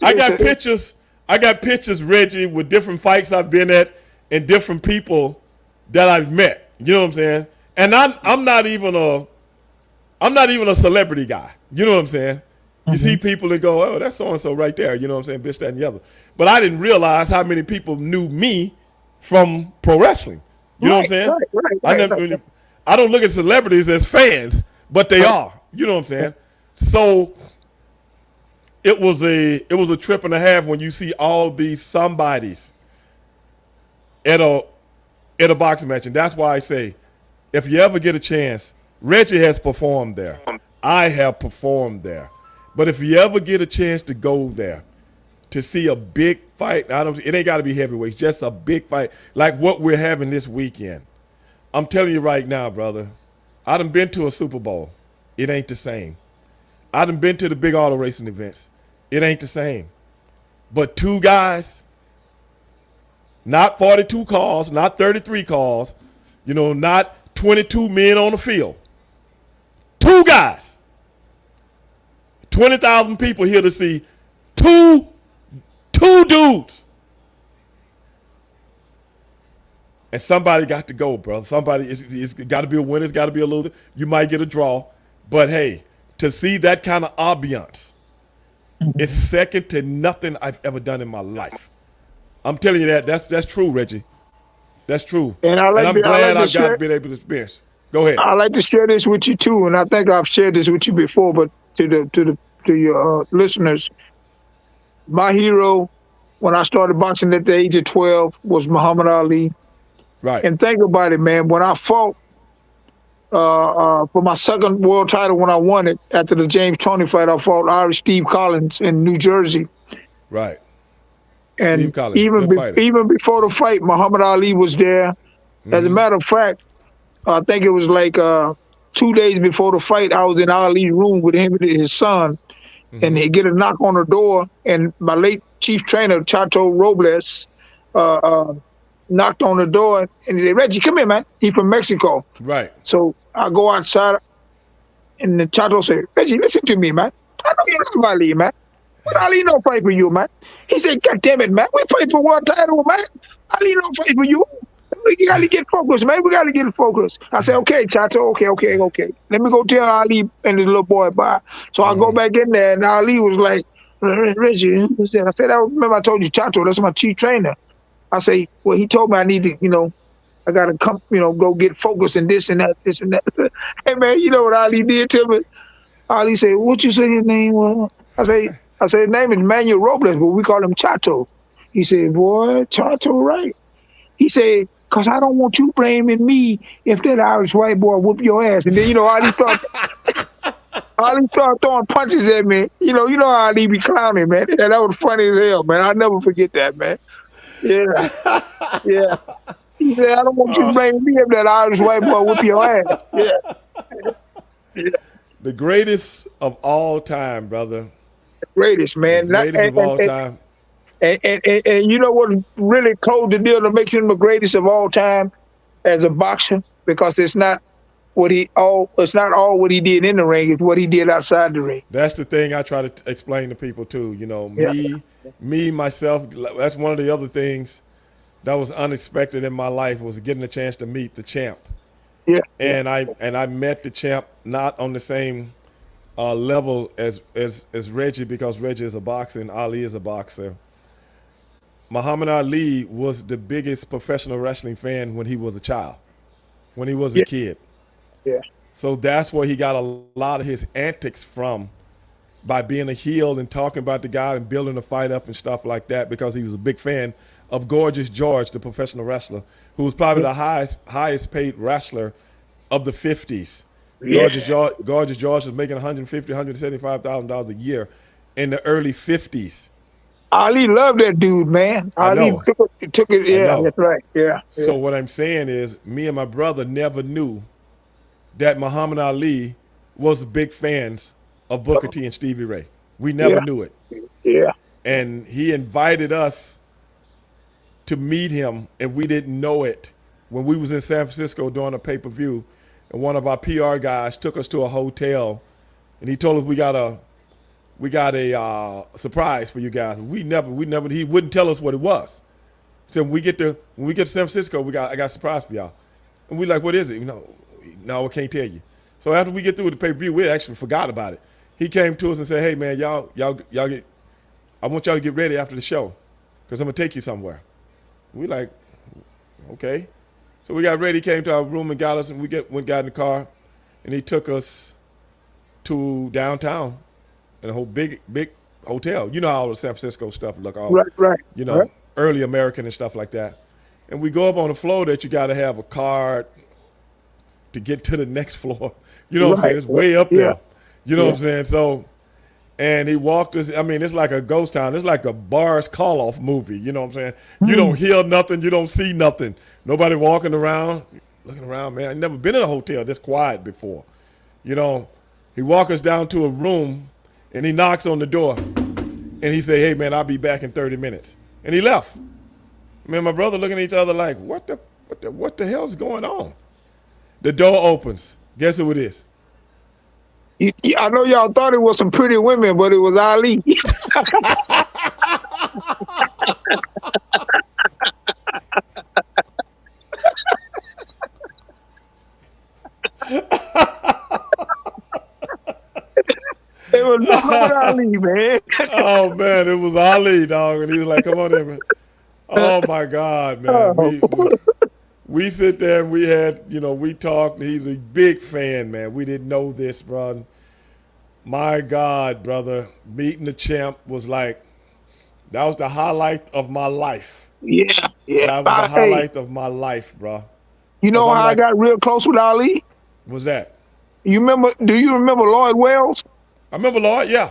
I got pictures, Reggie, with different fights I've been at and different people that I've met. You know what I'm saying? And I'm not even a celebrity guy. You know what I'm saying? You see people that go, oh, that's so and so right there. You know what I'm saying? This, that, and the other. But I didn't realize how many people knew me from pro wrestling. You know what I'm saying? Right. I don't look at celebrities as fans, but they are. You know what I'm saying? So it was a trip and a half when you see all these somebodies at a boxing match. And that's why I say, if you ever get a chance, Reggie has performed there. I have performed there. But if you ever get a chance to go there to see a big fight, it ain't got to be heavyweight, just a big fight like what we're having this weekend. I'm telling you right now, brother, I done been to a Super Bowl. It ain't the same. I done been to the big auto racing events. It ain't the same. But two guys, not 42 cars, not 33 cars, not 22 men on the field. Two guys. 20,000 people here to see two dudes. And somebody got to go, brother. It's got to be a winner. It's got to be a loser. You might get a draw. But, hey, to see that kind of ambiance is second to nothing I've ever done in my life. I'm telling you that. That's true, Reggie. That's true. And I'm glad I've been able to experience. Go ahead. I like to share this with you too, and I think I've shared this with you before, but to your listeners, my hero when I started boxing at the age of 12 was Muhammad Ali. Right. And think about it, man. When I fought for my second world title, when I won it after the James Toney fight, I fought Irish Steve Collins in New Jersey. Right. And even before the fight, Muhammad Ali was there. As a matter of fact, I think it was like 2 days before the fight, I was in Ali's room with him and his son, and they get a knock on the door, and my late chief trainer, Chato Robles, knocked on the door, and he said, Reggie, come here, man. He's from Mexico. Right. So I go outside, and the Chato said, Reggie, listen to me, man. I know you love Ali, man. But Ali no fight for you, man. He said, God damn it, man. We fight for world title, man. Ali no fight for you. We got to get focused, man. We got to get focused. I said, okay, Chato, okay. Let me go tell Ali and his little boy bye. So I go back in there, and Ali was like, Reggie, I said, remember I told you, Chato, that's my chief trainer. I say, well, he told me I need to, I got to come, go get focused and this and that. Hey, man, you know what Ali did to me? Ali said, what you say your name was? I said, his name is Manuel Robles, but we call him Chato. He said, boy, Chato, right? He said, because I don't want you blaming me if that Irish white boy whoop your ass. And then, Ali started throwing punches at me. You know how Ali be clowning, man. And that was funny as hell, man. I'll never forget that, man. Yeah. He said, I don't want you blaming me if that Irish white boy whoop your ass. Yeah. The greatest of all time, brother. The greatest, man. The greatest of all time. And you know what really closed the deal to make him the greatest of all time as a boxer? Because it's not all what he did in the ring, it's what he did outside the ring. That's the thing I try to explain to people too. Me, myself, that's one of the other things that was unexpected in my life was getting a chance to meet the champ. Yeah. Yeah. And I met the champ not on the same level as Reggie, because Reggie is a boxer and Ali is a boxer. Muhammad Ali was the biggest professional wrestling fan when he was a child, when he was a Yeah. kid. Yeah. So that's where he got a lot of his antics from, by being a heel and talking about the guy and building the fight up and stuff like that, because he was a big fan of Gorgeous George, the professional wrestler, who was probably the highest paid wrestler of the 50s. Yeah. Gorgeous George was making $150,000, $175,000 a year in the early 50s. Ali loved that dude, man. I Ali know. took it. I Yeah, know. that's right. Yeah. Yeah. So what I'm saying is, me and my brother never knew that Muhammad Ali was big fans of Booker T and Stevie Ray. We never Yeah. knew it. Yeah. And he invited us to meet him, and we didn't know it when we was in San Francisco doing a pay-per-view, and one of our PR guys took us to a hotel, and he told us we got a surprise for you guys. We never he wouldn't tell us what it was. So when we get to San Francisco, I got a surprise for y'all. And we like, what is it? No, I can't tell you. So after we get through with the pay-per-view, we actually forgot about it. He came to us and said, hey man, y'all get, I want y'all to get ready after the show, because I'm gonna take you somewhere. We like, okay. So we got ready, came to our room and got us, and got in the car, and he took us to downtown in a whole big hotel. You know how all the San Francisco stuff look, all Right. Right. Right. early American and stuff like that. And we go up on the floor that you got to have a card to get to the next floor. You know what I'm saying? It's way up Yeah. there. You know what I'm saying? So, and he walked us. I mean, it's like a ghost town. It's like a Boris Karloff movie. You know what I'm saying? You don't hear nothing. You don't see nothing. Nobody walking around, looking around, man. I've never been in a hotel this quiet before. He walks us down to a room, and he knocks on the door, and he say, hey, man, I'll be back in 30 minutes. And he left. Me and my brother looking at each other like, what the hell's going on? The door opens. Guess who it is? I know y'all thought it was some pretty women, but it was Ali. It was Muhammad Ali, man. Oh man, it was Ali, dog, and he was like, "Come on in, man." Oh my God, man. We sit there and we talked. And he's a big fan, man. We didn't know this, bro. My God, brother, meeting the champ was like, that was the highlight of my life. Yeah. Yeah. That was the highlight of my life, bro. You know 'Cause how I'm I like, got real close with Ali? what's that? You remember? Do you remember Lloyd Wells? I remember Lord, yeah.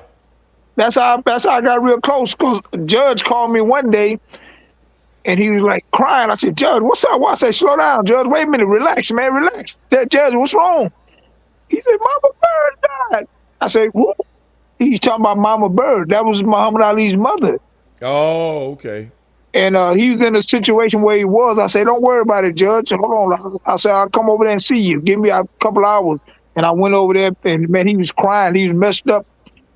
That's how I got real close. Cause Judge called me one day, and he was like crying. I said, Judge, what's up? I said, slow down, Judge. Wait a minute, relax, man, relax. I said, Judge, what's wrong? He said, Mama Bird died. I said, who? He's talking about Mama Bird. That was Muhammad Ali's mother. Oh, okay. And he was in a situation where he was. I said, don't worry about it, Judge. Hold on. I said, I'll come over there and see you. Give me a couple hours. And I went over there, and man, he was crying. He was messed up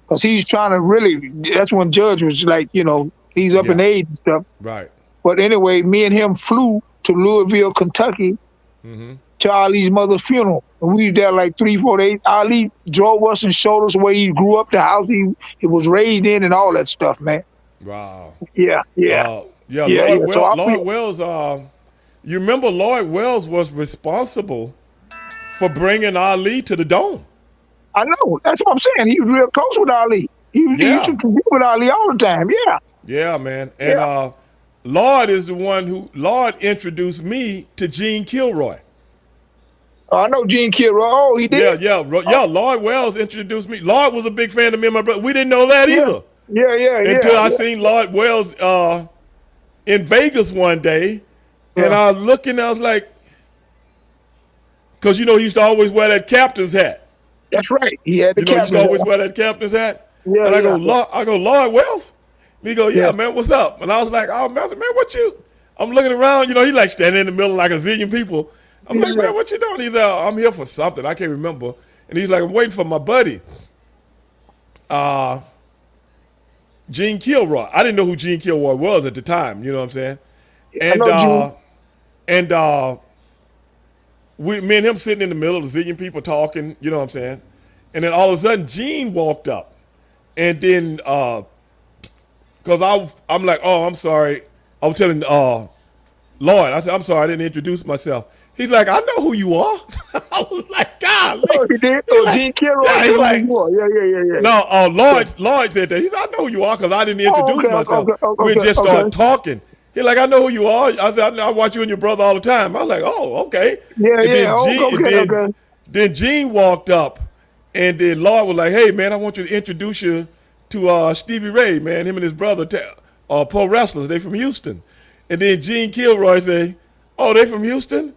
because he's trying to really. That's when Judge was like, he's up in age and stuff. Right. But anyway, me and him flew to Louisville, Kentucky, to Ali's mother's funeral. And we was there like 3-4 days. Ali drove us and showed us where he grew up, the house he was raised in, and all that stuff, man. Wow. Yeah. Lloyd Wells. You remember Lloyd Wells was responsible for bringing Ali to the Dome. I know. That's what I'm saying. He was real close with Ali. He used to compete with Ali all the time. Yeah. Yeah, man. And Lloyd is the one Lloyd introduced me to Gene Kilroy. I know Gene Kilroy. Oh, he did? Yeah. Lloyd Wells introduced me. Lloyd was a big fan of me and my brother. We didn't know that either. Yeah. Until I seen Lloyd Wells in Vegas one day. And I was looking, I was like, because he used to always wear that captain's hat. That's right. He had the He used captain's to always hat. wear that captain's hat. Yeah, and I yeah. go, Lloyd Wells? And he go, yeah, man, what's up? And I was like, oh, man, what you? I'm looking around, he like standing in the middle like a zillion people. I'm like, man, what you doing? He's like, I'm here for something. I can't remember. And he's like, I'm waiting for my buddy, Gene Kilroy. I didn't know who Gene Kilroy was at the time. You know what I'm saying? I know Gene. And me and him sitting in the middle, a zillion people talking, you know what I'm saying? And then all of a sudden, Gene walked up. And then, because I'm like, oh, I'm sorry. I was telling Lloyd, I said, I'm sorry, I didn't introduce myself. He's like, I know who you are. I was like, God. Oh, he did? He Oh, like, Gene Kilroy. yeah, he like, Yeah. no, Lloyd said that. He said, I know who you are because I didn't Oh, introduce myself. We just started talking. He like, I know who you are. I said, I watch you and your brother all the time. I was like, oh, okay. Yeah, and yeah. Okay. Then Gene walked up, and then Lloyd was like, hey, man, I want you to introduce you to Stevie Ray, man. Him and his brother are pro wrestlers. They from Houston. And then Gene Kilroy say, oh, they from Houston?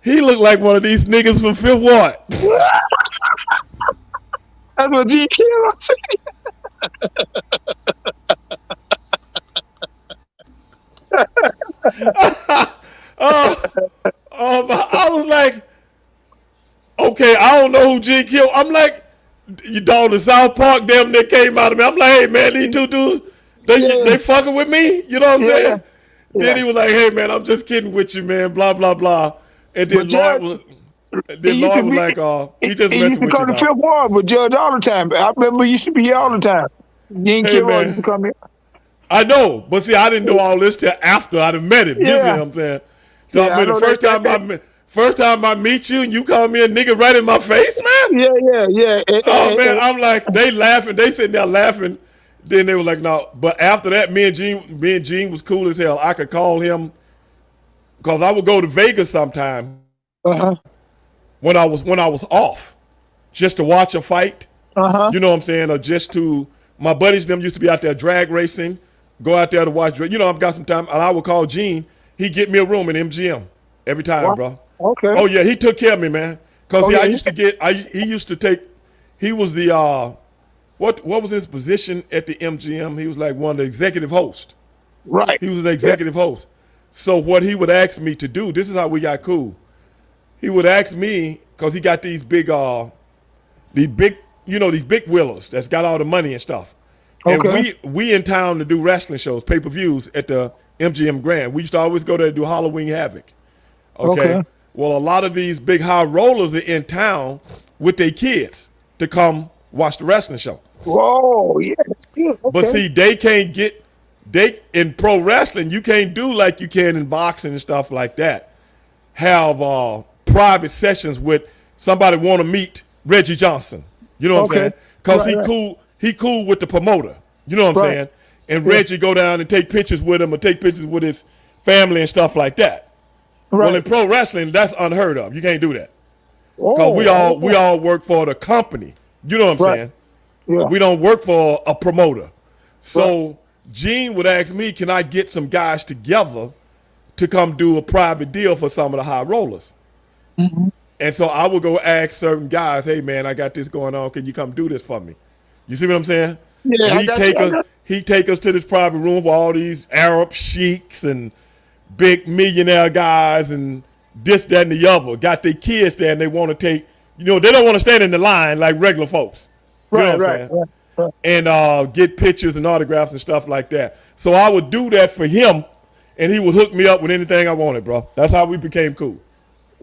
He looked like one of these niggas from Fifth Ward. That's what Gene Kilroy said. I was like, okay, I don't know who Gene Kilroy. I'm like, you dog, the South Park damn near came out of me. I'm like, hey, man, these two dudes, they fucking with me? You know what I'm saying? Yeah. Then he was like, hey, man, I'm just kidding with you, man, blah, blah, blah. And then Lloyd was like, he just messing with you. He used to come to Fifth Ward with Judge all the time. I remember he used to be here all the time. Gene Kilroy used to come here. I know, but see, I didn't know all this till after I'd have met him. You see what I'm saying? So I mean, the first time I meet you and you call me a nigga right in my face, man? Yeah. Man, I'm like, they laughing. They sitting there laughing. Then they were like, no. But after that, me and Gene was cool as hell. I could call him because I would go to Vegas sometime when I was off just to watch a fight. You know what I'm saying? Or just to, my buddies them used to be out there drag racing, go out there to watch. You know, I've got some time. And I would call Gene. He'd get me a room in MGM every time, bro. Okay. Oh, yeah, he took care of me, man. Because he used to take, he was the, what was his position at the MGM? He was like one of the executive hosts. Right. He was an executive host. So what he would ask me to do, this is how we got cool. He would ask me, because he got these big wheelers that's got all the money and stuff. Okay. And we in town to do wrestling shows, pay-per-views at the MGM Grand. We used to always go there to do Halloween Havoc. Okay. Well, a lot of these big high rollers are in town with their kids to come watch the wrestling show. Whoa, yeah. Okay. But see, in pro wrestling, you can't do like you can in boxing and stuff like that. Have private sessions with somebody want to meet Reggie Johnson. You know what I'm saying? Because he cool with the promoter. You know what I'm saying? And Reggie go down and take pictures with him or take pictures with his family and stuff like that. Right. Well, in pro wrestling, that's unheard of. You can't do that. Because we all work for the company. You know what I'm saying? Yeah. We don't work for a promoter. So Gene would ask me, can I get some guys together to come do a private deal for some of the high rollers? And so I would go ask certain guys, hey, man, I got this going on. Can you come do this for me? You see what I'm saying? Yeah, he'd take us to this private room with all these Arab sheiks and big millionaire guys and this, that, and the other. Got their kids there and they want to take, they don't want to stand in the line like regular folks. You know what I'm saying? Right. And get pictures and autographs and stuff like that. So I would do that for him and he would hook me up with anything I wanted, bro. That's how we became cool.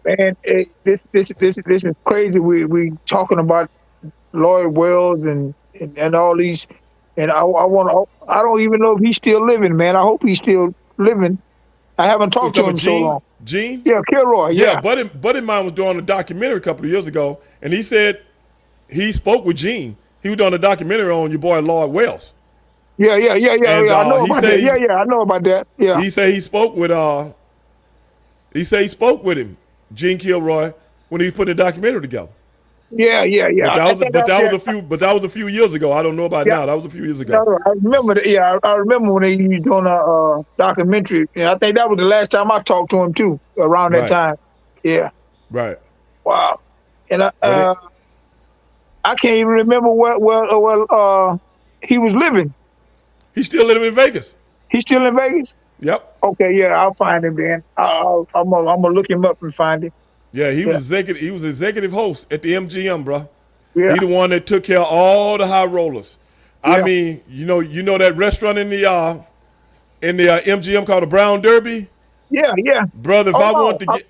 Man, this is crazy. We talking about Lloyd Wells and all these, and I don't even know if he's still living, man. I hope he's still living. I haven't talked to him so long. Gene? Yeah, Kilroy. Yeah. Buddy of mine was doing a documentary a couple of years ago, and he said he spoke with Gene. He was doing a documentary on your boy Lloyd Wells. Yeah. And, I know about that. Yeah, I know about that. Yeah. He said he spoke with him, Gene Kilroy, when he put the documentary together. Yeah. But that was a few years ago. I don't know about now. That was a few years ago. I remember that. Yeah, I remember when he was doing a documentary. Yeah, I think that was the last time I talked to him too. Around that time. Yeah. Right. Wow. And I can't even remember where he was living. He's still living in Vegas. He's still in Vegas? Yep. Okay, yeah, I'll find him then. I'm gonna look him up and find him. Yeah, he was executive host at the MGM, bro. Yeah. He the one that took care of all the high rollers. Yeah. I mean, you know that restaurant in the MGM called the Brown Derby? Yeah. Brother, if I want to get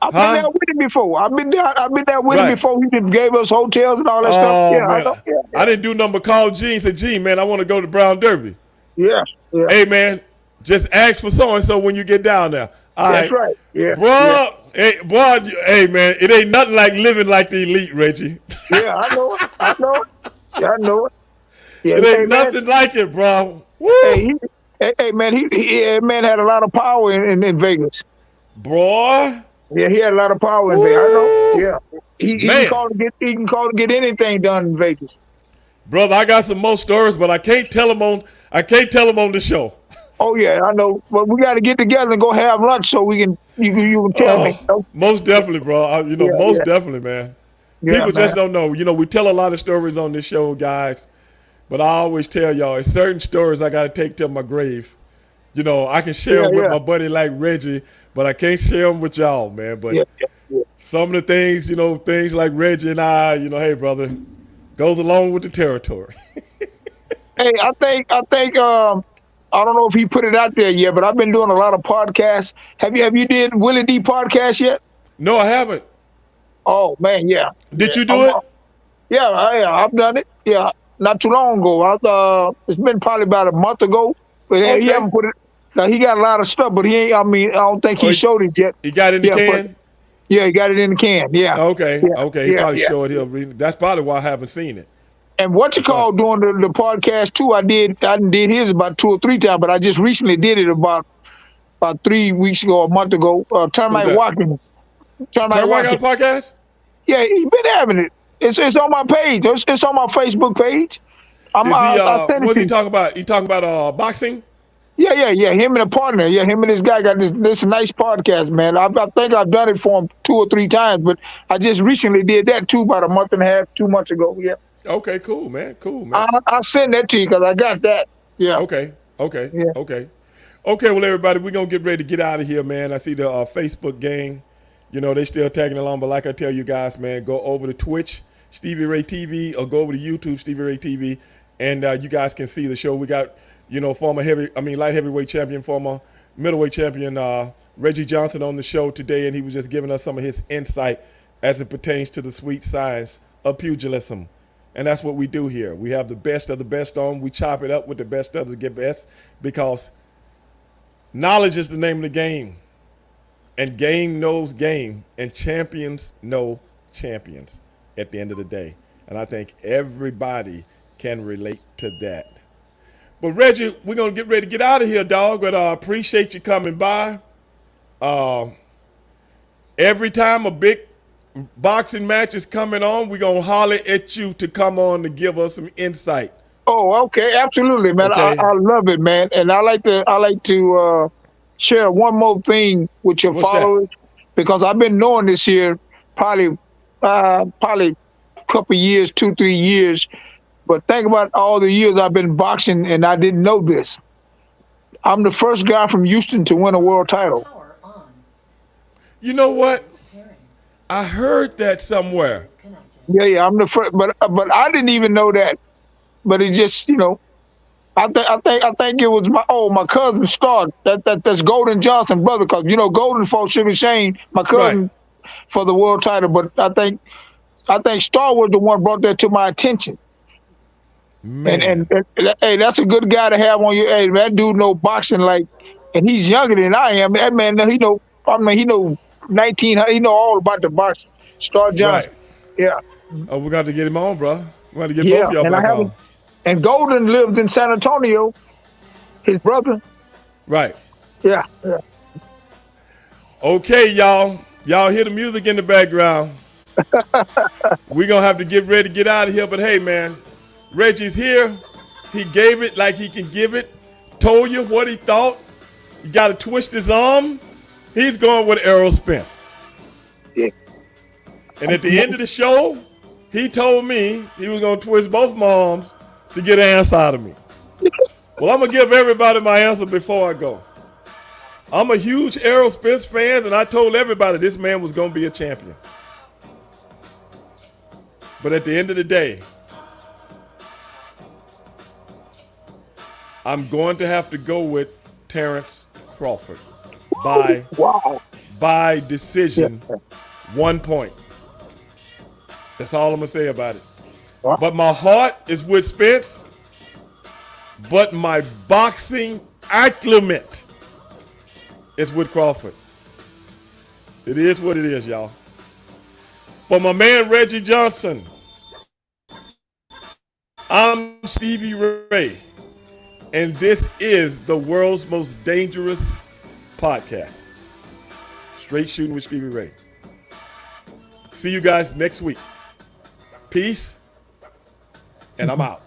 I've been there Huh? with him before. I've been there with him Right. before. He just gave us hotels and all that stuff. Oh Yeah, I man, know. Yeah, I didn't do nothing but call G and say, G, man, I want to go to Brown Derby. yeah, yeah. Hey man, just ask for so and so when you get down there. All That's right, right. Yeah, yeah, bro. Hey, boy, hey man, it ain't nothing like living like the elite, Reggie. yeah. I know it. I know it. Yeah, I know it. Yeah, It ain't hey man. nothing like it, bro. Hey, Woo, hey man. That man had a lot of power in Vegas. boy. Yeah, he had a lot of power in Vegas. I know. Woo, Yeah, he can man, call to get anything done in Vegas. brother. I got some more stories, but I can't tell them on. I can't tell them on the show. Oh yeah, I know. But we got to get together and go have lunch so you can tell me. Oh, most definitely, bro. Yeah, Most yeah, definitely, man. yeah, People man. just don't know. We tell a lot of stories on this show, guys. But I always tell y'all, it's certain stories I gotta take to my grave. I can share Yeah, them with yeah, my buddy like Reggie, but I can't share them with y'all, man. But yeah, yeah, yeah. some of the things, things like Reggie and I, hey, brother, goes along with the territory. Hey, I don't know if he put it out there yet, but I've been doing a lot of podcasts. Have you did Willie D podcast yet? No, I haven't. Oh man, yeah, Did yeah. you do it? I've done it. Yeah, not too long ago. It's been probably about a month ago. But he Okay. haven't put it. Now he got a lot of stuff, but he ain't. I mean, I don't think Oh, he showed it yet. he got in the Yeah, but can? yeah, he got it in the can. Yeah, Okay, yeah, okay. He yeah, probably yeah. showed he'll read. That's probably why I haven't seen it. And what you He probably, call doing the podcast too? I did his about 2 or 3 times, but I just recently did it about 3 weeks ago, a month ago. who's Termite that? Watkins. Termite Termite got a Watkins. podcast? Yeah, he been having it. It's on my page. It's on my Facebook page. Is he I sent it what's to he you. talking about? He talking about boxing? Yeah. Him and a partner. Yeah, him and this guy got this nice podcast, man. I think I've done it for him 2 or 3 times, but I just recently did that too, about a month and a half, 2 months ago. Yeah, Okay, cool, man. Cool, man. I send that to you because I got that. Yeah, Okay, okay, yeah. okay. Okay, well, everybody, we're going to get ready to get out of here, man. I see the Facebook gang, they still tagging along. But like I tell you guys, man, go over to Twitch, Stevie Ray TV, or go over to YouTube, Stevie Ray TV, and you guys can see the show. We got, former light heavyweight champion, former middleweight champion, Reggie Johnson on the show today, and he was just giving us some of his insight as it pertains to the sweet science of pugilism. And that's what we do here. We have the best of the best on. We chop it up with the best of the best because knowledge is the name of the game. And game knows game. And champions know champions at the end of the day. And I think everybody can relate to that. But Reggie, we're going to get ready to get out of here, dog. But I appreciate you coming by. Every time a big boxing match is coming on, we're going to holler at you to come on to give us some insight. Oh, okay, absolutely, man. Okay? I love it, man. And I like to share one more thing with your What's that? followers because I've been knowing this here probably a couple years, 2, 3 years. But think about all the years I've been boxing and I didn't know this. I'm the first guy from Houston to win a world title. Power on. You know what? Preparing. I heard that somewhere. Connected. Yeah, I'm the first, but I didn't even know that. But it just, I think it was my cousin Star. That's Golden Johnson brother, because Golden fought Sugar Shane, my Right. cousin, for the world title. But I think Star was the one brought that to my attention. Man. And hey, that's a good guy to have on your. Hey, that dude know boxing and he's younger than I am. That man, he know. I mean, he know 1900. He know all about the boxing. Star Right. Johnson. Yeah, Oh, we got to get him on, bro. We got to get both yeah. of y'all And I back haven't. on. And Golden lives in San Antonio. His brother. Right. Yeah, yeah. Okay, y'all. Y'all hear the music in the background. We're going to have to get ready to get out of here. But hey, man, Reggie's here. He gave it like he can give it. Told you what he thought. You got to twist his arm. He's going with Errol Spence. Yeah. And at the end of the show, he told me he was going to twist both my arms to get an answer out of me. Well, I'm going to give everybody my answer before I go. I'm a huge Errol Spence fan, and I told everybody this man was going to be a champion. But at the end of the day, I'm going to have to go with Terrence Crawford by Wow. by Yeah. decision, 1 point. That's all I'm gonna say about it. Wow. But my heart is with Spence, but my boxing acclimate is with Crawford. It is what it is, y'all. For my man Reggie Johnson, I'm Stevie Ray, and this is the world's most dangerous podcast. Straight Shooting with Stevie Ray. See you guys next week. Peace, and I'm out.